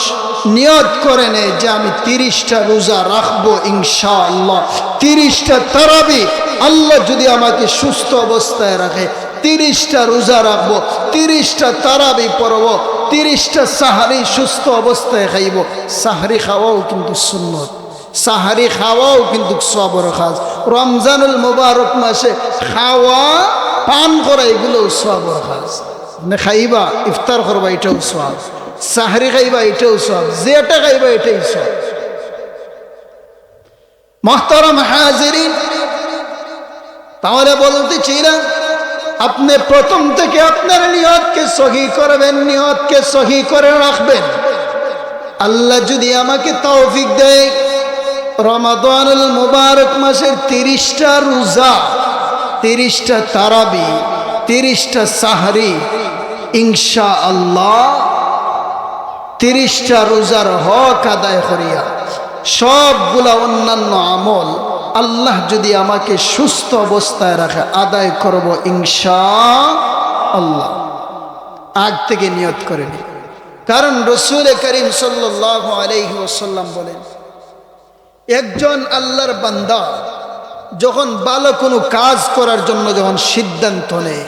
Speaker 1: নিয়ত করে নেয় যে আমি 30টা রোজা রাখবো ইনশাআল্লাহ, 30টা তারাবি, আল্লাহ যদি আমাকে সুস্থ অবস্থায় রাখে 30টা রোজা রাখবো, 30টা তারাবি পড়বো, 30টা সাহারি সুস্থ অবস্থায় খাইব। সাহারি খাওয়াও কিন্তু সুন্নত, সাহারি খাওয়াও কিন্তু সবর খাস। রমজানুল মুবারক মাসে খাওয়া পান করা এগুলোও সবর খাস। মানে খাইবা ইফতার করবা এটাও সব, সাহারি খাইবা এটাও সব, যেটা খাইবা এটাই সব। মুহতারাম হাজিরিন, তাহলে বলতে চাইলাম আপনি প্রথম থেকে আপনার নিয়তকে সহি করবেন, নিয়তকে সহি করে রাখবেন। আল্লাহ যদি আমাকে তৌফিক দেয় রমাদানুল মুবারক মাসের 30টা রোজা, 30টা তারাবি, 30টা সাহরি, ইনশাআল্লাহ 30টা রোজার হক আদায় করিয়া সবগুলা অন্যান্য আমল আল্লাহ যদি আমাকে সুস্থ অবস্থায় রাখে আদায় করব ইনশাআল্লাহ। আগ থেকে নিয়ত করে নি। কারণ রাসূল করিম সাল্লাল্লাহু আলাইহি ওয়াসাল্লাম বলেন, একজন আল্লাহর বান্দা যখন ভালো কোনো কাজ করার জন্য যখন সিদ্ধান্ত নেয়,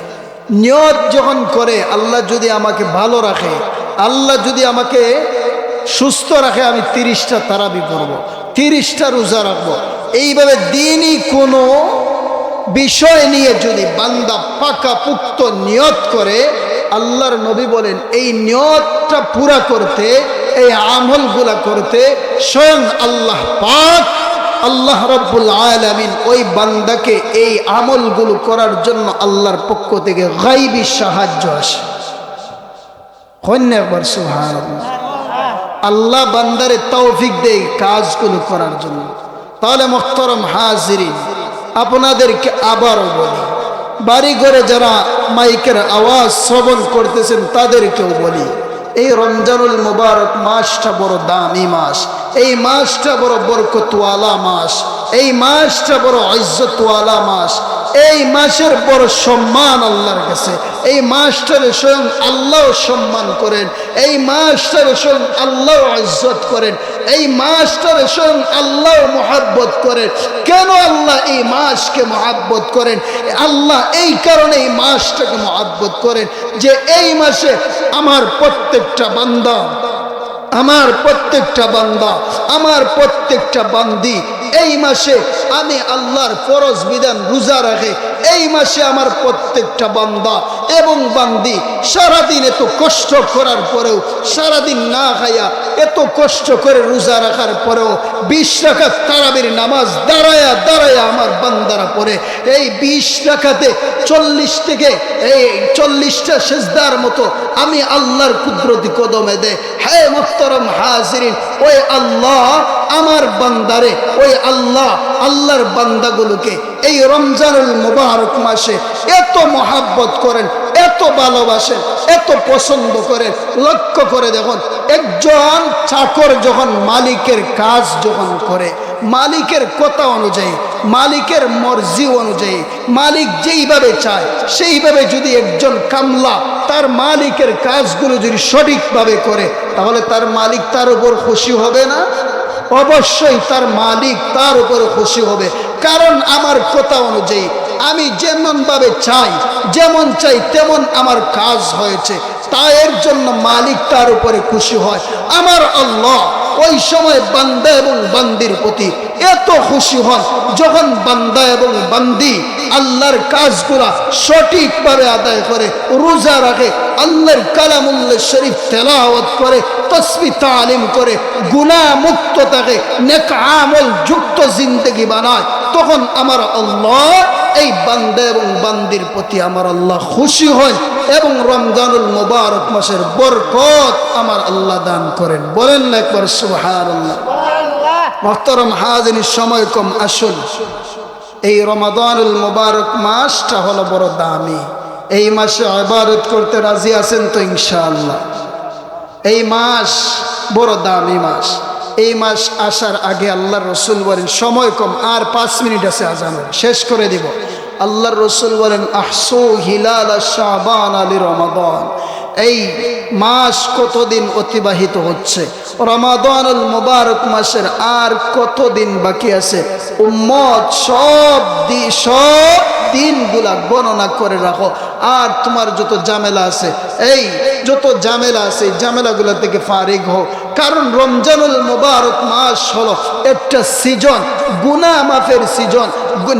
Speaker 1: নিয়ত যখন করে আল্লাহ যদি আমাকে ভালো রাখে, আল্লাহ যদি আমাকে সুস্থ রাখে, আমি 30টা তারাবি পড়ব, 30টা রোজা রাখবো, এইভাবে দিনই কোনো বিষয় নিয়ে যদি বান্দা পাকাপুক্ত নিয়ত করে, আল্লাহর নবী বলেন এই নিয়তটা পুরা করতে, এই আমলগুলা করতে স্বয়ং আল্লাহ পাক আল্লাহ রাব্বুল আলামিন ওই বান্দাকে এই আমলগুলো করার জন্য আল্লাহর পক্ষ থেকে গায়বী সাহায্য আসে। একবার সুবহানাল্লাহ। আল্লাহ বান্দারে তৌফিক দেয় কাজগুলো করার জন্য। তাহলে মুহতারাম হাজিরিন, আপনাদেরকে আবারও বলি, বাড়ি ঘরে যারা মাইকের আওয়াজ শ্রবণ করতেছেন তাদেরকেও বলি, এই রমজানুল মুবারক মাসটা বড় দামি মাস, এই মাসটা বড় বরকতওয়ালা মাস, এই মাসটা বড় ইজ্জতওয়ালা মাস, এই মাসের বড় সম্মান আল্লাহর কাছে। এই মাসটারে স্বয়ং আল্লাহ সম্মান করেন, এই মাসটারে স্বয়ং আল্লাহ ইজ্জত করেন, এই মাসটারে স্বয়ং আল্লাহ মুহাব্বত করেন। কেন আল্লাহ এই মাসকে মুহাব্বত করেন? আল্লাহ এই কারণে এই মাসটাকে মুহাব্বত করেন যে এই মাসে আমার প্রত্যেকটা বান্দা, আমার প্রত্যেকটা বান্দা, আমার প্রত্যেকটা বান্দি এই মাসে আমি আল্লাহর ফরজ বিধান রোজা রাখে। এই মাসে আমার প্রত্যেকটা বান্দা এবং বান্দি সারাদিন এত কষ্ট করার পরেও, সারাদিন না খাইয়া এত কষ্ট করে রোজা রাখার পরেও 20 রাকাত তারাবির নামাজ দাঁড়ায়া দাঁড়ায়া আমার বান্দারা পড়ে। এই 20 রাকাতে 40 থেকে এই 40টা সেজদার মতো আমি আল্লাহর কুদরতি কদমে দে। হ্যাঁ মুহতারাম হাজিরিন, ওই আল্লাহ আমার বান্দারে, ওই আল্লাহ আল্লাহর বান্দাগুলোকে এই রমজানুল মুবারক মাসে এত মহাব্বত করেন, এত ভালোবাসেন, এত পছন্দ করেন। লক্ষ্য করে দেখুন, একজন চাকর যখন মালিকের কাজ যখন করে, মালিকের কথা অনুযায়ী, মালিকের মর্জি অনুযায়ী, মালিক যেইভাবে চায় সেইভাবে যদি একজন কামলা তার মালিকের কাজগুলো যদি সঠিকভাবে করে, তাহলে তার মালিক তার উপর খুশি হবে না? অবশ্যই তার মালিক তার উপর খুশি হবে। কারণ আমার কথা অনুযায়ী আমি যেমনভাবে চাই, যেমন চাই তেমন আমার কাজ হয়েছে, তাই এর জন্য মালিক তার উপরে খুশি হয়। আমার আল্লাহ ওই সময় বান্দা এবং বান্দির প্রতি এত খুশি হন যখন বান্দা এবং বান্দি আল্লাহর কাজগুলা সঠিকভাবে আদায় করে, রোজা রাখে, আল্লাহর কালামুল্লাহ শরীফ তেলাওয়াত করে, তাসবিহ তালিম করে, গুনাহ মুক্ত থাকে, নেক আমল যুক্ত জিন্দেগি বানায়, তখন আমার আল্লাহ এই বান্দা এবং বান্দির প্রতি আমার আল্লাহ খুশি হয় এবং রমজানুল মুবারক মাসের বরকত আমার আল্লাহ দান করেন। বলেন না একবার সুবহানাল্লাহ। মুহতারাম হাজিরিন, সময় কম, আসুন এই রমাদানুল মুবারক মাসটা হলো বড় দামি। এই মাসে ইবাদত করতে রাজি আছেন তো ইনশাআল্লাহ? এই মাস বড় দামি মাস। এই মাস আসার আগে আল্লাহর রসুল বলেন, সময় কম, আর 5 মিনিট আছে আজানের, শেষ করে দিব। আল্লাহর রসুল বলেন, আহসু হিলাল শাবান আলি রমাদান। এই মাস কতদিন অতিবাহিত হচ্ছে, রমাদানুল মুবারক মাসের আর কতদিন বাকি আছে? উম্মত সব দিনগুলা গণনা করে রাখো। আর তোমার যত ঝামেলা আছে, এই যত ঝামেলা আছে এই ঝামেলাগুলো থেকে ফারিগ হও। কারণ রমজানুল মুবারক মাস হলো একটা সিজন, গুনাহ মাফের সিজন,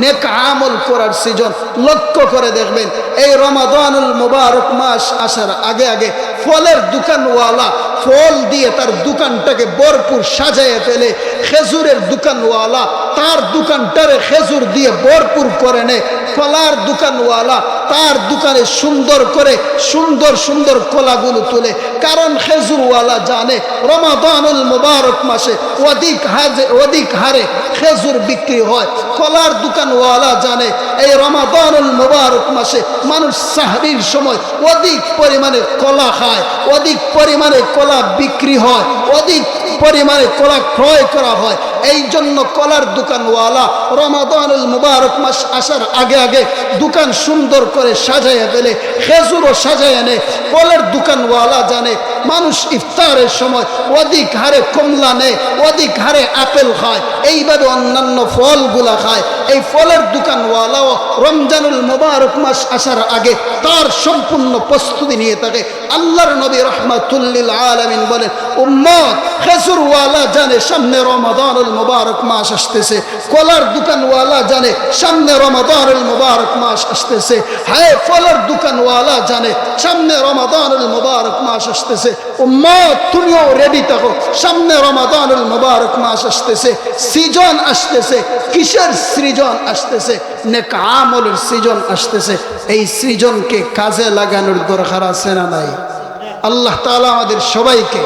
Speaker 1: নেক আমল করার সিজন। লক্ষ্য করে দেখবেন এই রমাদানুল মুবারক মাস আসার আগে আগে ফলের দোকানওয়ালা ফল দিয়ে তার দোকানটাকে ভরপুর সাজায় ফেলে, খেজুরের দোকানওয়ালা তার দোকানটারে খেজুর দিয়ে ভরপুর করে নেয়, কলার দোকানওয়ালা তার দোকানে সুন্দর করে সুন্দর সুন্দর কলাগুলো তুলে। কারণ খেজুরওয়ালা জানে রমাদানুল মুবারক মাসে অধিক হারে খেজুর বিক্রি হয়। কলার দোকানওয়ালা জানে এই রমাদানুল মুবারক মাসে মানুষ সাহরির সময় অধিক পরিমাণে কলা খায়, অধিক পরিমাণে কলা বিক্রি হয়, অধিক পরিমাণে কলা ক্রয় করা হয়। এই জন্য কলার দোকানওয়ালা রমাদানুল মুবারক মাস আসার আগে আগে দোকান সুন্দর করে সাজায় ফেলে, খেজুরও সাজায় এনে। ফলের দোকানওয়ালা জানে মানুষ ইফতারের সময় অধিক হারে কমলা নেয়, অধিক হারে আপেল খায়, এইভাবে অন্যান্য ফলগুলা খায়। এই ফলের দোকানওয়ালাও রমজানুল মুবারক মাস আসার আগে তার সম্পূর্ণ প্রস্তুতি নিয়ে থাকে। আল্লাহর নবী রাহমাতুল লিল আলামিন বলেন, উম্মত খেজুরওয়ালা জানে সামনে রমাদানুল মুবারক মাস আসতেছে, কলার দোকানওয়ালা জানে সামনে রমাদানুল মুবারক মাস আসতেছে, হায় ফলের দোকানওয়ালা জানে সামনে রমাদানুল মুবারক মাস আসতেছে। উম্মত তুমিও রেডি থাকো, সামনে রমাদানুল মুবারক মাস আসতেছে, সিজন আসতেছে। কিসের সৃজন আসতেছে? নেক আমলের সৃজন আসতেছে। এই সৃজনকে কাজে লাগানোর দরকার আছে না নাই? আল্লাহ তাআলা আমাদের সবাইকে